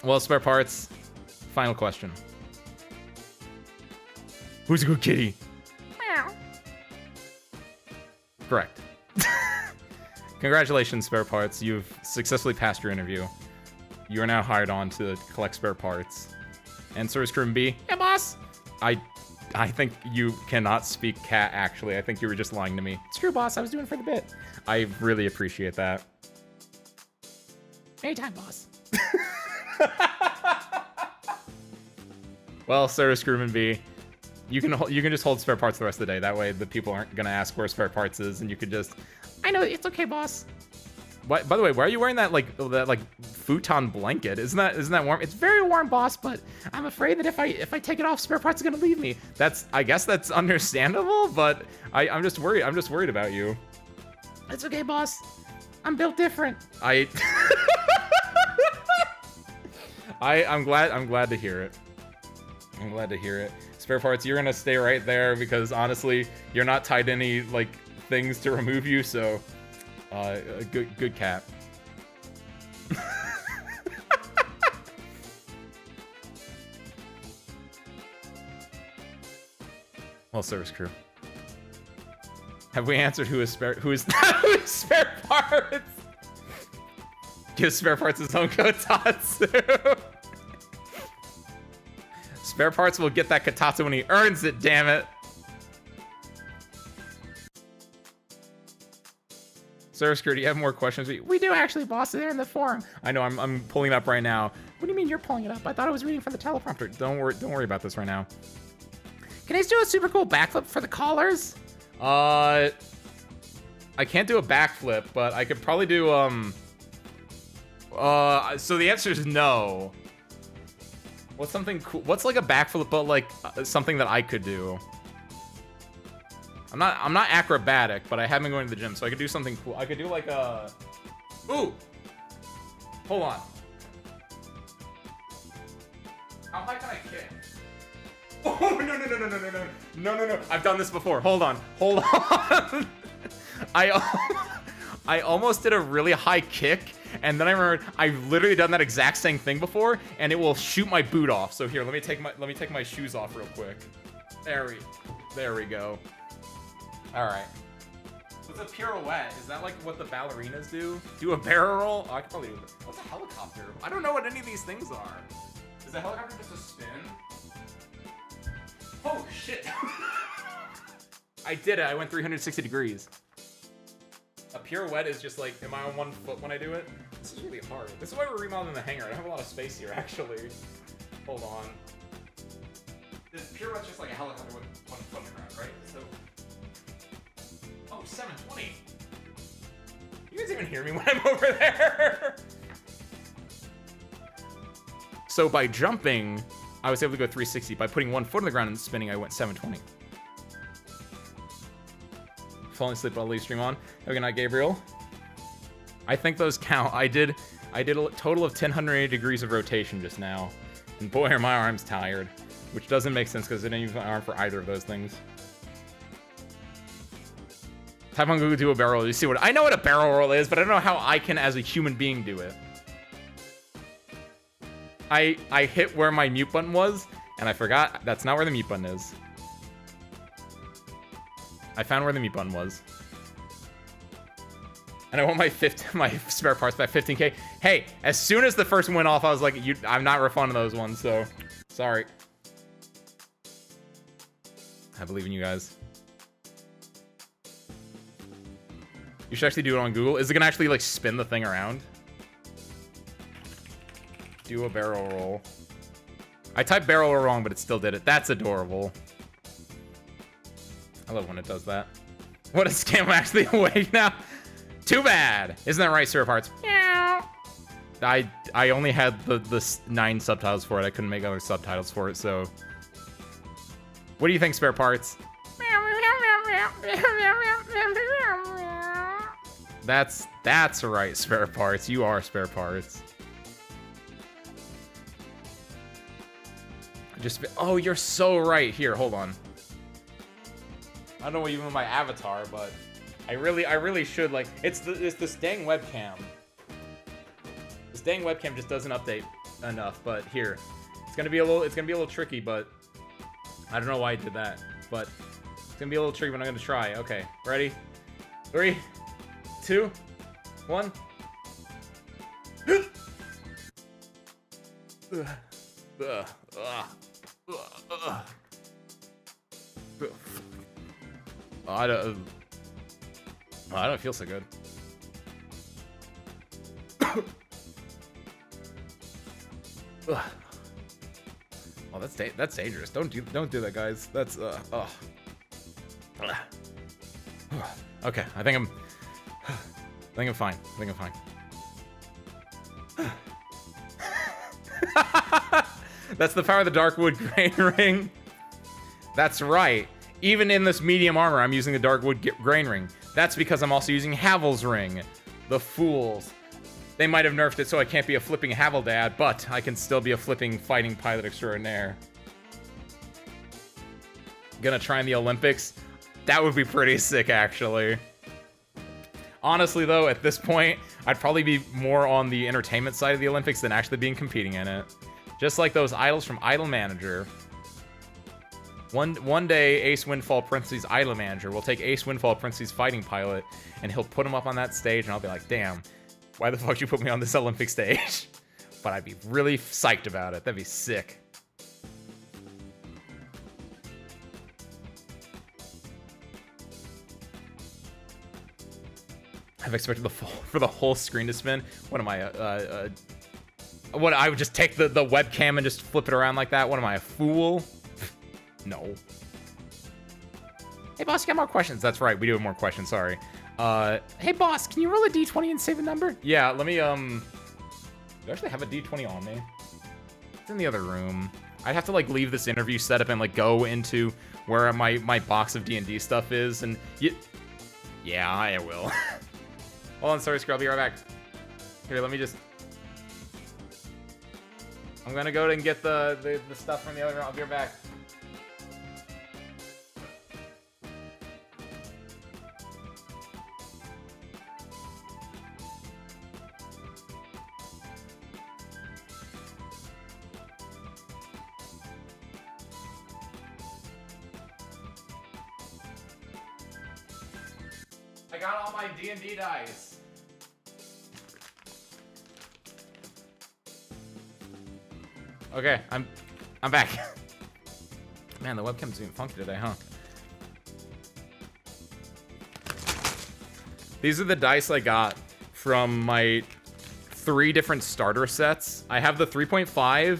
Speaker 1: Well, spare parts. Final question. Who's a good kitty? Correct. Congratulations, spare parts. You've successfully passed your interview. You are now hired on to collect spare parts. And service room B. Yeah, boss. I think you cannot speak cat, actually. I think you were just lying to me. It's true, boss. I was doing it for the bit. I really appreciate that. Anytime, boss. Well, service crewman B, you can just hold spare parts the rest of the day. That way, the people aren't gonna ask where spare parts is, and you could just. I know it's okay, boss. By the way, why are you wearing that futon blanket? Isn't that warm? It's very warm, boss. But I'm afraid that if I take it off, spare parts are gonna leave me. I guess that's understandable. But I'm just worried. I'm just worried about you. It's okay, boss. I'm built different. I'm glad to hear it. I'm glad to hear it. Spare parts, you're gonna stay right there because honestly, you're not tied to any things to remove you. So, good cat. Well, service crew. Have we answered who is spare parts? Give spare parts his own kotatsu. Spare parts will get that kotatsu when he earns it, damn it. Service crew, do you have more questions? We do actually, boss. They're in the forum. I know. I'm pulling it up right now. What do you mean you're pulling it up? I thought I was reading from the teleprompter. Don't worry about this right now. Can I do a super cool backflip for the callers? I can't do a backflip, but I could probably do so the answer is no. What's something cool? What's like a backflip, but something that I could do? I'm not acrobatic, but I have been going to the gym, so I could do something cool. I could do like a. Ooh. Hold on. How high can I kick? Oh no! I've done this before. Hold on. I almost did a really high kick, and then I remembered I've literally done that exact same thing before, and it will shoot my boot off. So here, let me take my shoes off real quick. There we go. All right. What's a pirouette? Is that like what the ballerinas do? Do a barrel roll? Oh, I could probably do it. What's a helicopter? I don't know what any of these things are. Is a helicopter just a spin? Oh shit! I did it. I went 360 degrees. A pirouette is just like, am I on one foot when I do it? This is really hard. This is why we're remodeling the hangar. I don't have a lot of space here, actually. Hold on. This pirouette's just like a helicopter with one foot on the ground, right? So... Oh, 720. You guys even hear me when I'm over there? So by jumping, I was able to go 360. By putting one foot on the ground and spinning, I went 720. Falling asleep while I leave stream on. Have a good night, Gabriel. I think those count. I did a total of 1,080 degrees of rotation just now. And boy, are my arms tired. Which doesn't make sense because I didn't use my arm for either of those things. Type on Google do a barrel roll. You see what I know what a barrel roll is, but I don't know how I can, as a human being, do it. I hit where my mute button was, and I forgot that's not where the mute button is. I found where the mute button was. And I want my spare parts back, 15K. Hey, as soon as the first one went off, I was like, I'm not refunding those ones, so sorry. I believe in you guys. You should actually do it on Google. Is it gonna actually like spin the thing around? Do a barrel roll. I typed barrel roll wrong, but it still did it. That's adorable. I love when it does that. What a scam, I'm actually awake now. Too bad. Isn't that right, Syrup Hearts? Yeah. I only had the 9 subtitles for it. I couldn't make other subtitles for it, so. What do you think, Spare Parts? That's right, Spare Parts. You are Spare Parts. Oh, you're so right. Here, hold on. I don't know what you mean with my avatar, but I really should, like, it's this dang webcam. This dang webcam just doesn't update enough, but here. It's gonna be a little tricky, but I don't know why I did that. But it's gonna be a little tricky, but I'm gonna try. Okay, ready? 3, 2, 1. I don't feel so good. Oh, that's dangerous. Don't do that, guys. That's Okay, I think I'm fine. I think I'm fine. That's the power of the Darkwood Grain Ring. That's right. Even in this medium armor, I'm using the Darkwood Grain Ring. That's because I'm also using Havel's Ring. The fools. They might have nerfed it so I can't be a flipping Havel dad, but I can still be a flipping fighting pilot extraordinaire. Gonna try in the Olympics? That would be pretty sick, actually. Honestly, though, at this point, I'd probably be more on the entertainment side of the Olympics than actually competing in it. Just like those idols from Idol Manager. One day, Ace Windfall Princey's Idol Manager will take Ace Windfall Princey's fighting pilot, and he'll put him up on that stage, and I'll be like, damn, why the fuck did you put me on this Olympic stage? But I'd be really psyched about it. That'd be sick. I've expected for the whole screen to spin. What am I, what, I would just take the webcam and just flip it around like that? What am I, a fool? No. Hey, boss, you got more questions. That's right, we do have more questions, sorry. Hey, boss, can you roll a d20 and save a number? Yeah, let me, do I actually have a d20 on me? It's in the other room. I'd have to, like, leave this interview setup and, like, go into where my box of D&D stuff is, and yeah, I will. Hold on, sorry, Scrub, I'll be right back. Here, let me just... I'm gonna go and get the stuff from the other room. I'll be right back. I got all my D&D dice. Okay, I'm back. Man, the webcam's even funky today, huh? These are the dice I got from my 3 different starter sets. I have the 3.5.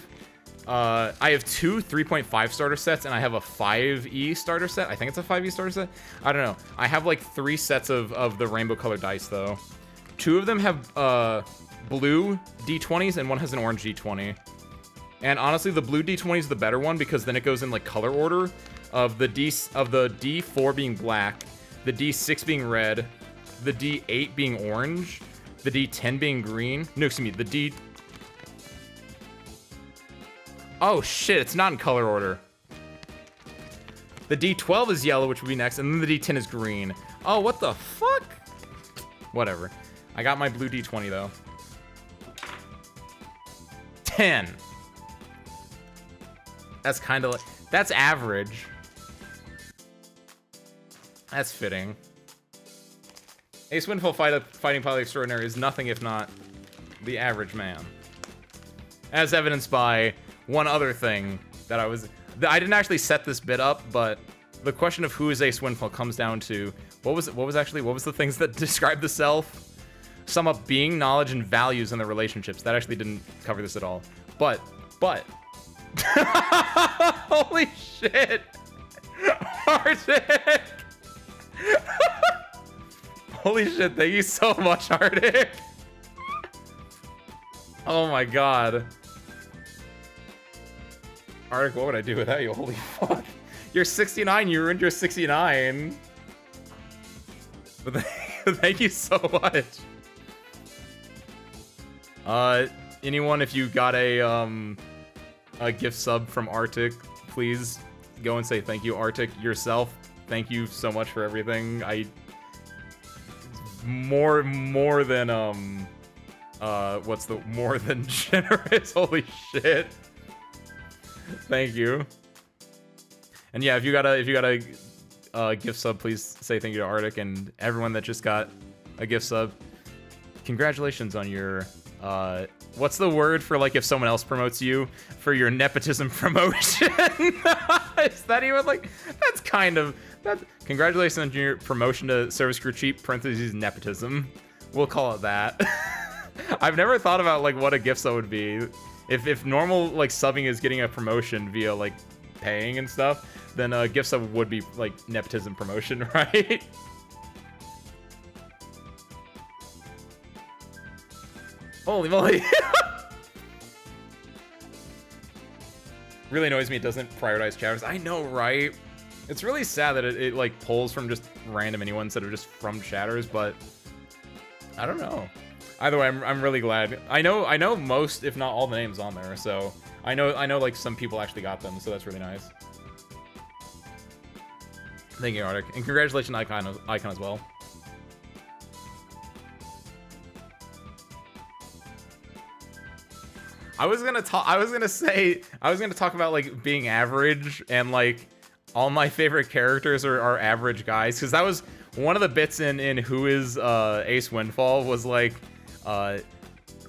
Speaker 1: I have 2 3.5 starter sets, and I have a 5e starter set. I think it's a 5e starter set. I don't know. I have like 3 sets of the rainbow colored dice, though. 2 of them have blue d20s, and 1 has an orange d20. And honestly, the blue d20 is the better one because then it goes in like color order of the d4 being black, the d6 being red, the d8 being orange, the d10 being green. No, excuse me, the d... Oh shit, it's not in color order. The d12 is yellow, which would be next, and then the d10 is green. Oh, what the fuck? Whatever. I got my blue d20 though. 10. That's kind of like... That's average. That's fitting. Ace Windfall Fighting Pilot Extraordinary is nothing if not the average man. As evidenced by one other thing that I didn't actually set this bit up, but the question of who is Ace Windfall comes down to what was the things that describe the self? Sum up being, knowledge, and values in the relationships. That actually didn't cover this at all. But holy shit! Arctic! Holy shit, thank you so much, Arctic! Oh my god. Arctic, what would I do without you? Holy fuck. You're 69, you ruined your 69. But thank you so much. Anyone, if you got a gift sub from Arctic, please go and say thank you, Arctic. Yourself, thank you so much for everything. More than more than generous. Holy shit. Thank you. And yeah, if you got a gift sub, please say thank you to Arctic and everyone that just got a gift sub. Congratulations on your what's the word for like if someone else promotes you for your nepotism promotion? Is that even like that's congratulations on your promotion to service crew chief parentheses nepotism. We'll call it that. I've never thought about like what a gift sub would be. If normal like subbing is getting a promotion via like paying and stuff, then a gift sub would be like nepotism promotion, right? Holy moly. Really annoys me it doesn't prioritize chatters. I know, right? It's really sad that it like pulls from just random anyone instead of just from chatters, but I don't know. Either way, I'm really glad. I know most, if not all, the names on there, so I know like some people actually got them, so that's really nice. Thank you, Arctic, and congratulations, Icon as well. I was gonna talk about like being average and like all my favorite characters are average guys, because that was one of the bits in Who is Ace Windfall was like, oh,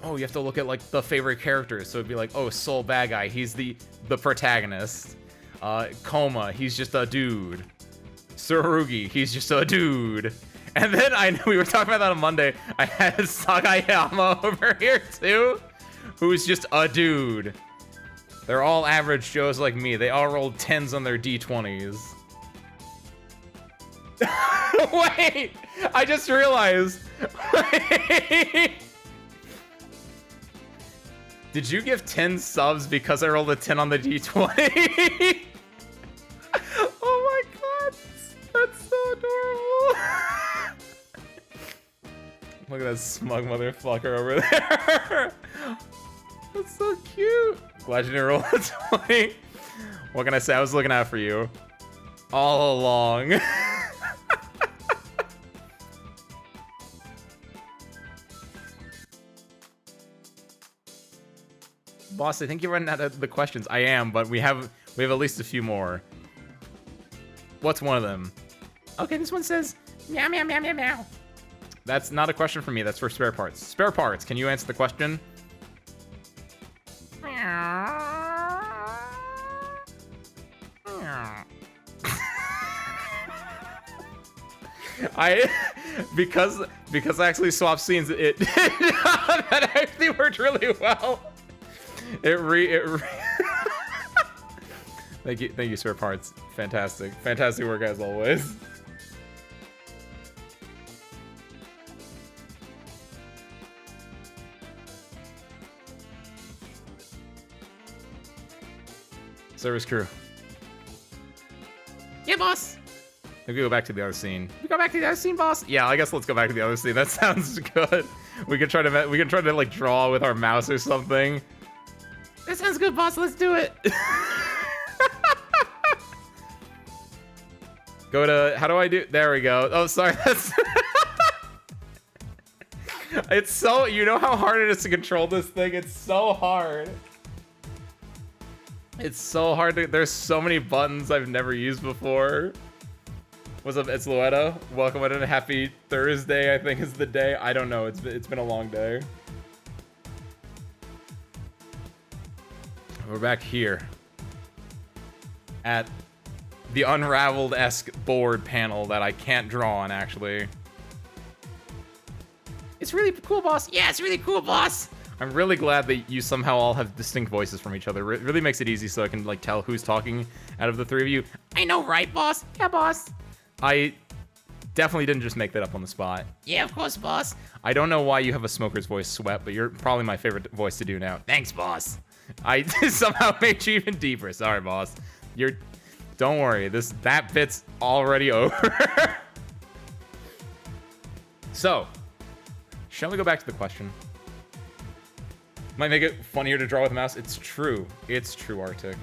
Speaker 1: you have to look at like the favorite characters. So it'd be like, oh, Soul Bad Guy, he's the protagonist. Coma, he's just a dude. Tsurugi, he's just a dude. And then I know we were talking about that on Monday. I had Sagayama over here too, who's just a dude. They're all average Joes like me. They all rolled 10s on their D20s. Wait! I just realized. Wait. Did you give 10 subs because I rolled a 10 on the D20? Oh my god. That's so adorable. Look at that smug motherfucker over there. That's so cute. Glad you didn't roll a 20. What can I say? I was looking out for you all along. Boss, I think you're running out of the questions. I am, but we have at least a few more. What's one of them? Okay, this one says meow meow meow meow meow. That's not a question for me. That's for Spare Parts. Spare Parts, can you answer the question? because I actually swapped scenes, it that actually worked really well. Thank you, Sir Parts. Fantastic work as always. Service crew. Yeah, boss. We go back to the other scene. We go back to the other scene, boss. Yeah, I guess let's go back to the other scene. That sounds good. We can try to like draw with our mouse or something. That sounds good, boss. Let's do it. Go to, how do I do? There we go. Oh, sorry. That's. It's so, you know how hard it is to control this thing? It's so hard. It's so hard to, there's so many buttons I've never used before. What's up, it's Luetta. Welcome and a happy Thursday, I think is the day. I don't know, it's been a long day. We're back here at the Unraveled-esque board panel that I can't draw on, actually. It's really cool, boss. Yeah, it's really cool, boss. I'm really glad that you somehow all have distinct voices from each other. It really makes it easy so I can like tell who's talking out of the three of you. I know, right, boss? Yeah, boss. I definitely didn't just make that up on the spot. Yeah, of course, boss. I don't know why you have a smoker's voice, Sweat, but you're probably my favorite voice to do now. Thanks, boss. I somehow made you even deeper. Sorry, boss. Don't worry. That bit's already over. So, shall we go back to the question? Might make it funnier to draw with a mouse. It's true. It's true, Arctic.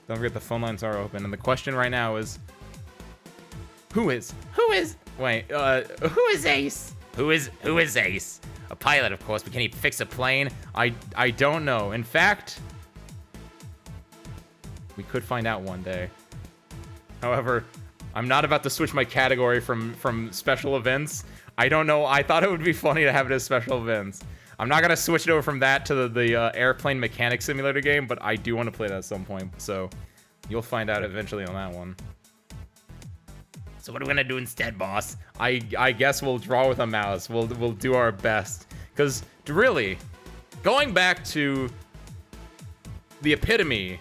Speaker 1: Don't forget the phone lines are open. And the question right now is... Who is Ace? Who is Ace? A pilot, of course, but can he fix a plane? I don't know. In fact, we could find out one day. However, I'm not about to switch my category from special events. I don't know. I thought it would be funny to have it as special events. I'm not gonna switch it over from that to the airplane mechanic simulator game, but I do want to play that at some point. So you'll find out eventually on that one. So what are we gonna do instead, boss? I guess we'll draw with a mouse. We'll do our best. Cause really, going back to the epitome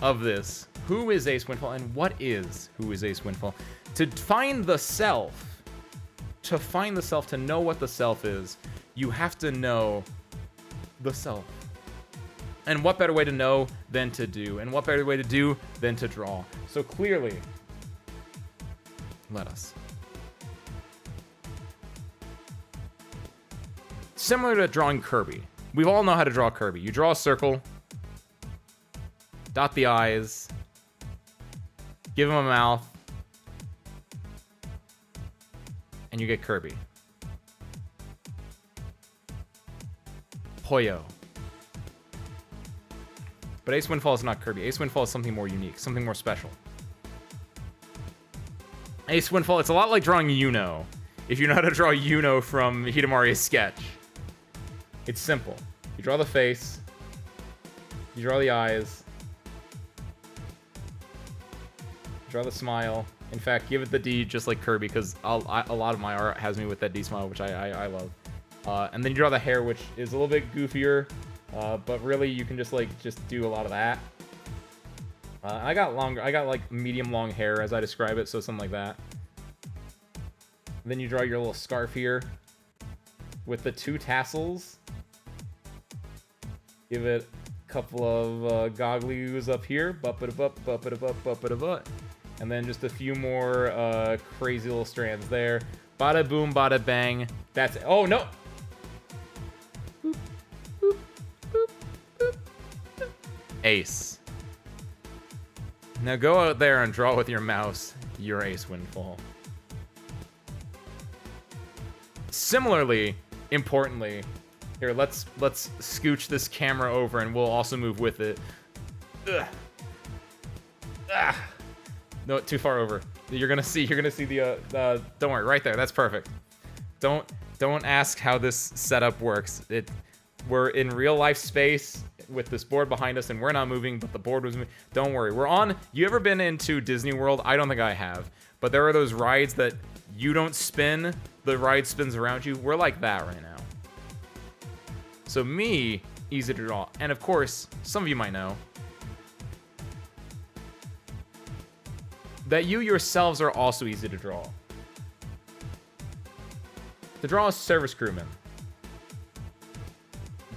Speaker 1: of this, who is Ace Windfall and what is who is Ace Windfall? To find the self, to know what the self is, you have to know the self. And what better way to know than to do? And what better way to do than to draw? So clearly, let us. Similar to drawing Kirby. We all know how to draw Kirby. You draw a circle, dot the eyes, give him a mouth, and you get Kirby. Poyo. But Ace Windfall is not Kirby. Ace Windfall is something more unique, something more special. Ace Windfall, it's a lot like drawing Yuno. If you know how to draw Yuno from Hidamari's sketch. It's simple. You draw the face, you draw the eyes, you draw the smile. In fact, give it the D just like Kirby, because a lot of my art has me with that D smile, which I love. And then you draw the hair, which is a little bit goofier, but really you can just do a lot of that. I got like medium long hair as I describe it, so something like that. Then you draw your little scarf here with the 2 tassels. Give it a couple of goggly-oos up here, bup-it-a-bup, bup-it-a-bup, bup-it-a-butt. And then just a few more crazy little strands there. Bada boom, bada bang. That's it. Oh no! Boop, boop, boop, boop, boop. Ace. Now go out there and draw with your mouse your Ace Windfall. Similarly, importantly, here let's scooch this camera over and we'll also move with it. Ugh. Ah. No, too far over. You're gonna see the don't worry, right there. That's perfect. Don't ask how this setup works. We're in real life space with this board behind us, and we're not moving, but the board was moving. Don't worry. We're on. You ever been into Disney World? I don't think I have, but there are those rides that you don't spin the ride spins around you. We're like that right now. So me, easy to draw. And of course, some of you might know that you yourselves are also easy to draw. To draw a service crewman,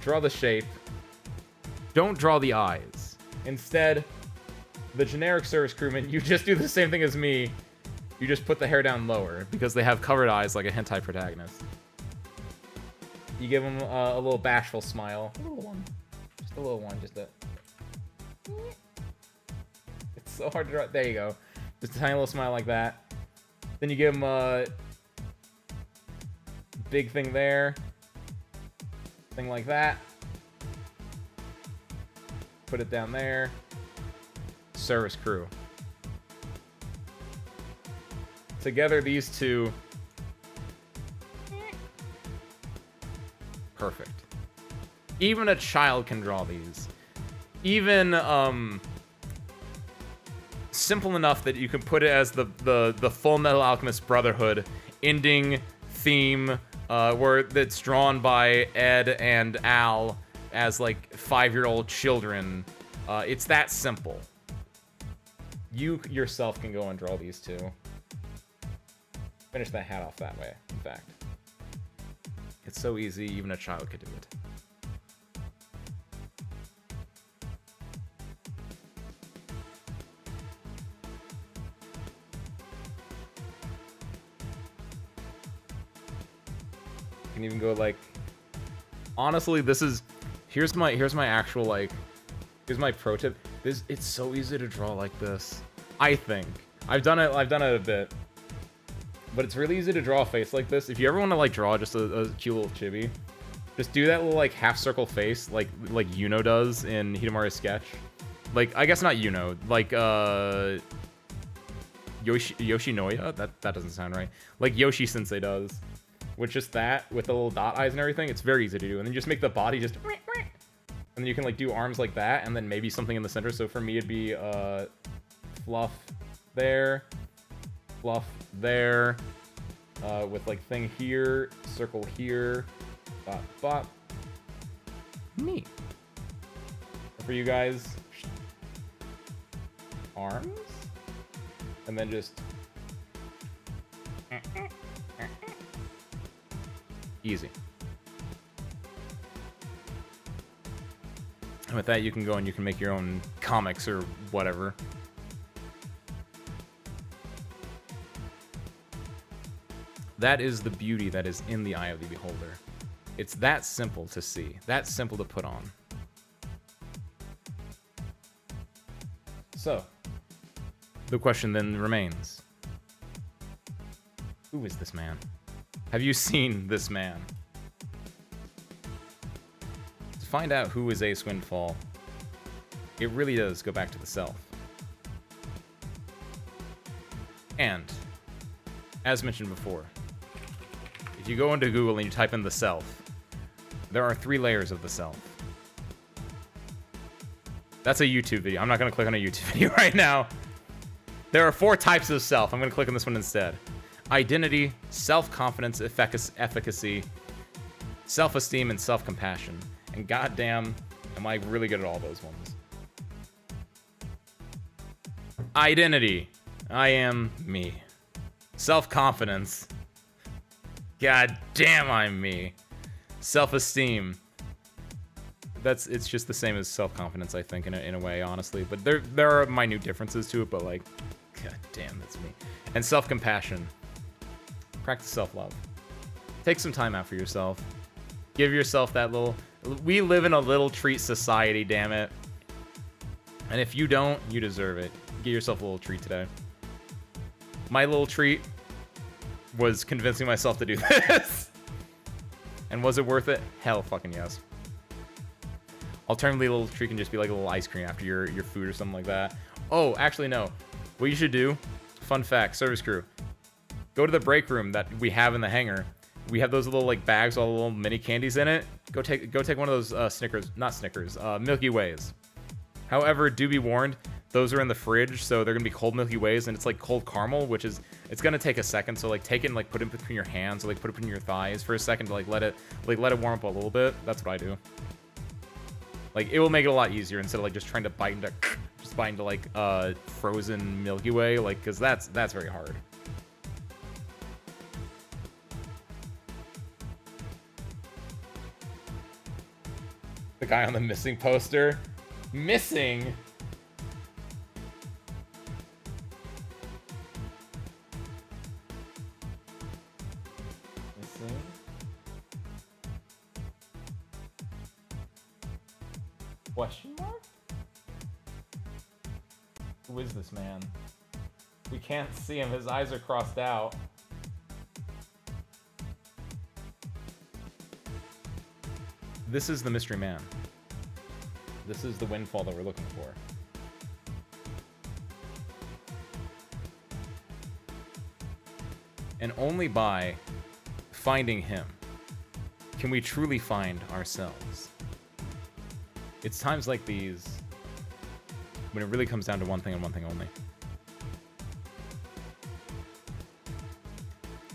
Speaker 1: draw the shape. Don't draw the eyes. Instead, the generic service crewman, you just do the same thing as me. You just put the hair down lower because they have covered eyes like a hentai protagonist. You give them a little bashful smile. A little one. Just a little one. Just a... It's so hard to draw. There you go. Just a tiny little smile like that. Then you give them a big thing there. Thing like that. Put it down there. Service crew. Together, these two. Perfect. Even a child can draw these. Even simple enough that you can put it as the Full Metal Alchemist Brotherhood ending theme, where it's drawn by Ed and Al as like 5-year-old children. It's that simple. You yourself can go and draw these two. Finish that hat off that way, in fact. It's so easy, even a child could do it. You can even go like, honestly, this is, here's my actual like, here's my pro tip. It's so easy to draw like this. I think. I've done it a bit. But it's really easy to draw a face like this. If you ever want to like draw just a cute little chibi, just do that little like half circle face like Yuno does in Hidamari's sketch. Like, I guess not Yuno, like Yoshinoya? That doesn't sound right. Like Yoshi Sensei does. With just that, with the little dot eyes and everything, it's very easy to do. And then you just make the body just... And then you can like do arms like that, and then maybe something in the center. So for me, it'd be fluff there, fluff there, with like thing here, circle here, bop, bop. Neat. For you guys, arms, and then just easy. And with that, you can go and you can make your own comics or whatever. That is the beauty that is in the eye of the beholder. It's that simple to see, that simple to put on. So, the question then remains, who is this man? Have you seen this man? To find out who is Ace Windfall, it really does go back to the self. And, as mentioned before, if you go into Google and you type in the self, there are 3 layers of the self. That's a YouTube video. I'm not going to click on a YouTube video right now. There are 4 types of self. I'm going to click on this one instead. Identity, self-confidence, efficacy, self-esteem, and self-compassion. And goddamn, am I really good at all those ones. Identity. I am me. Self-confidence. God damn, I'm me. Self-esteem. It's just the same as self-confidence, I think, in a way, honestly. But there are minute differences to it, but like, god damn, that's me. And self-compassion. Practice self-love. Take some time out for yourself. Give yourself that little... We live in a little treat society, damn it. And if you don't, you deserve it. Give yourself a little treat today. My little treat was convincing myself to do this. And was it worth it? Hell fucking yes. Alternatively, a little treat can just be like a little ice cream after your food or something like that. Oh, actually, no. What you should do, fun fact, service crew, go to the break room that we have in the hangar. We have those little like bags, all the little mini candies in it. Go take one of those Snickers, not Snickers, Milky Ways. However, do be warned, those are in the fridge, so they're gonna be cold Milky Ways, and it's like cold caramel, which is, it's gonna take a second. So like take it and like put it between your hands, or like put it between your thighs for a second to like let it warm up a little bit. That's what I do. Like it will make it a lot easier instead of like just trying to bite into like frozen Milky Way, like, because that's very hard. The guy on the missing poster, missing. Question mark? Who is this man? We can't see him. His eyes are crossed out. This is the mystery man. This is the windfall that we're looking for. And only by finding him can we truly find ourselves. It's times like these when it really comes down to one thing and one thing only.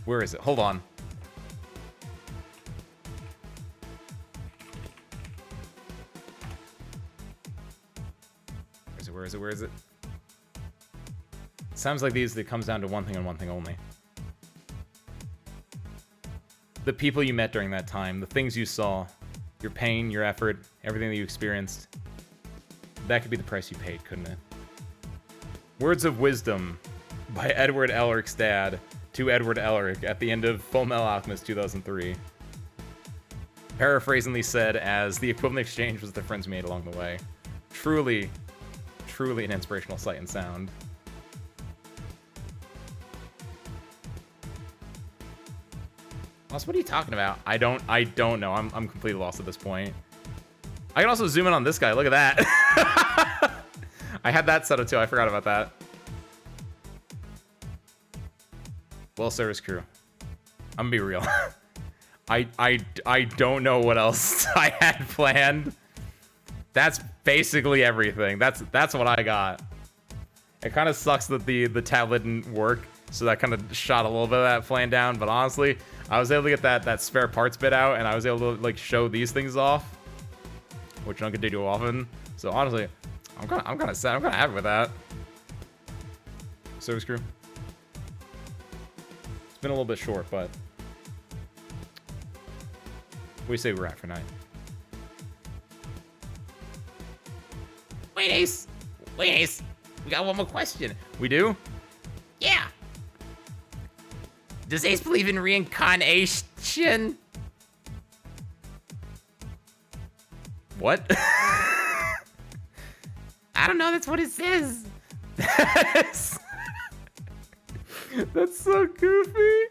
Speaker 1: Where is it? Hold on. Where is it? Where is it? Times like these, it comes down to one thing and one thing only. The people you met during that time, the things you saw, your pain, your effort, everything that you experienced, that could be the price you paid, couldn't it? Words of Wisdom by Edward Elric's dad to Edward Elric at the end of Fullmetal Alchemist 2003. Paraphrasingly said as the equivalent exchange was the friends we made along the way. Truly, truly an inspirational sight and sound. Ross, what are you talking about? I don't know. I'm completely lost at this point. I can also zoom in on this guy. Look at that. I had that set up too. I forgot about that. Well, service crew. I'm gonna be real. I don't know what else I had planned. That's basically everything. That's what I got. It kind of sucks that the tablet didn't work, so that kind of shot a little bit of that plan down. But honestly, I was able to get that spare parts bit out, and I was able to like show these things off, which I don't get to do often. So honestly, I'm kind of sad. I'm kind of happy with that. Service crew. It's been a little bit short, but what do you say we're at for night? Wait, Ace. Wait, Ace. We got one more question. We do? Yeah. Does Ace believe in reincarnation? What? I don't know. That's what it says. That's so goofy.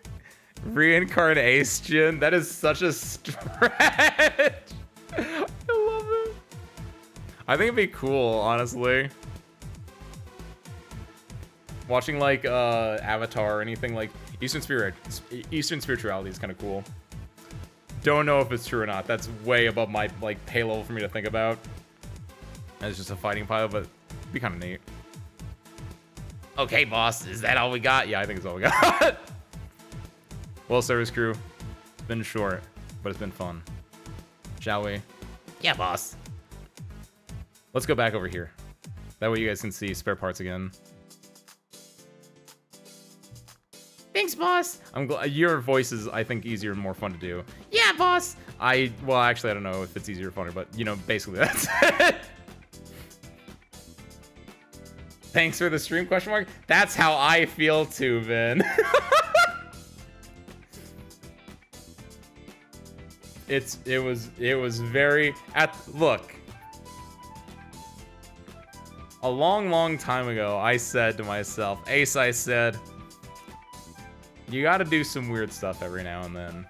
Speaker 1: Reincarnation. That is such a stretch. I love it. I think it'd be cool, honestly. Watching like Avatar or anything like Eastern spirituality is kind of cool. Don't know if it's true or not. That's way above my like pay level for me to think about. As just a fighting pilot, but it'd be kind of neat. Okay, boss, is that all we got? Yeah, I think it's all we got. Well, service crew, it's been short, but it's been fun. Shall we? Yeah, boss. Let's go back over here. That way you guys can see spare parts again. Thanks, boss. I'm glad your voice is, I think, easier and more fun to do. Yeah, boss. Well, actually, I don't know if it's easier or funner, but you know, basically that's it. Thanks for the stream, question mark. That's how I feel too, Vin. It was very look. A long time ago, I said to myself, Ace, I said, you gotta do some weird stuff every now and then.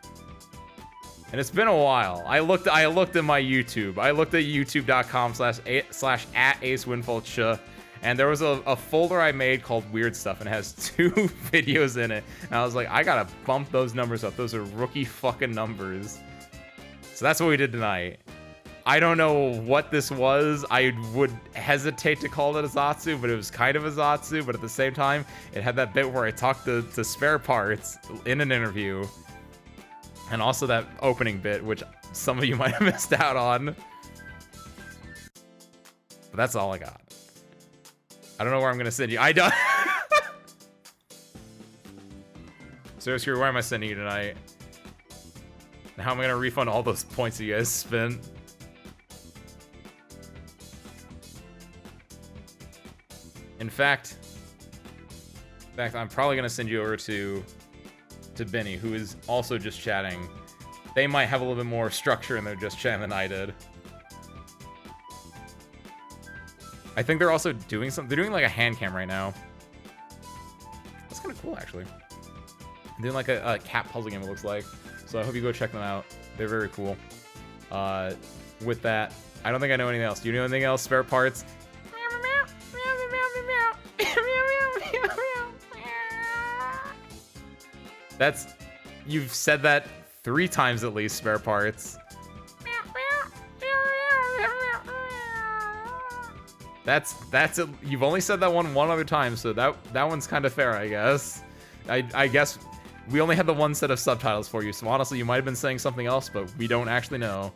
Speaker 1: And it's been a while. I looked at my YouTube. I looked at youtube.com/@AceWindfall, and there was a folder I made called Weird Stuff, and it has 2 videos in it. And I was like, I gotta bump those numbers up. Those are rookie fucking numbers. So that's what we did tonight. I don't know what this was. I would hesitate to call it a Zatsu, but it was kind of a Zatsu. But at the same time, it had that bit where I talked to spare parts in an interview. And also that opening bit, which some of you might have missed out on. But that's all I got. I don't know where I'm going to send you. I don't... Seriously, where am I sending you tonight? And how am I going to refund all those points that you guys spent? In fact, I'm probably going to send you over to Benny, who is also just chatting. They might have a little bit more structure in their just chatting than I did. I think they're also doing something. They're doing like a hand cam right now. That's kind of cool, actually. They're doing like a cat puzzle game, it looks like. So I hope you go check them out. They're very cool. With that, I don't think I know anything else. Do you know anything else? Spare parts? You've said that 3 times at least, spare parts. That's it. You've only said that one other time, so that one's kind of fair, I guess. I guess we only had the one set of subtitles for you, so honestly, you might have been saying something else, but we don't actually know.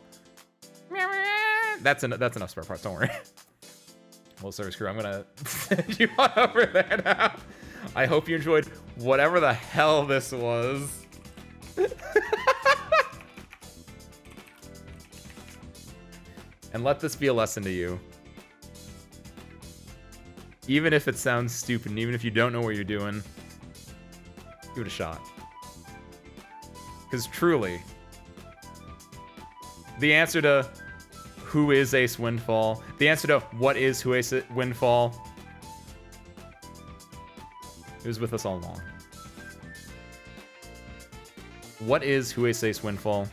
Speaker 1: That's enough spare parts, don't worry. Well, service crew, I'm gonna send you on over there now. I hope you enjoyed whatever the hell this was. And let this be a lesson to you. Even if it sounds stupid, and even if you don't know what you're doing, give it a shot. Because truly, the answer to who is Ace Windfall, the answer to what is Who Ace Windfall, it was with us all along. What is Who Is Ace Windfall?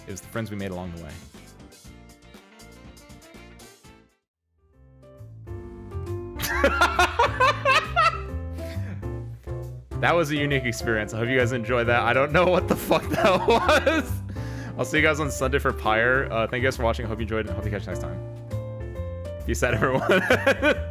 Speaker 1: It was the friends we made along the way. That was a unique experience. I hope you guys enjoyed that. I don't know what the fuck that was. I'll see you guys on Sunday for Pyre. Thank you guys for watching. I hope you enjoyed it. I hope you catch you next time. Peace out, everyone.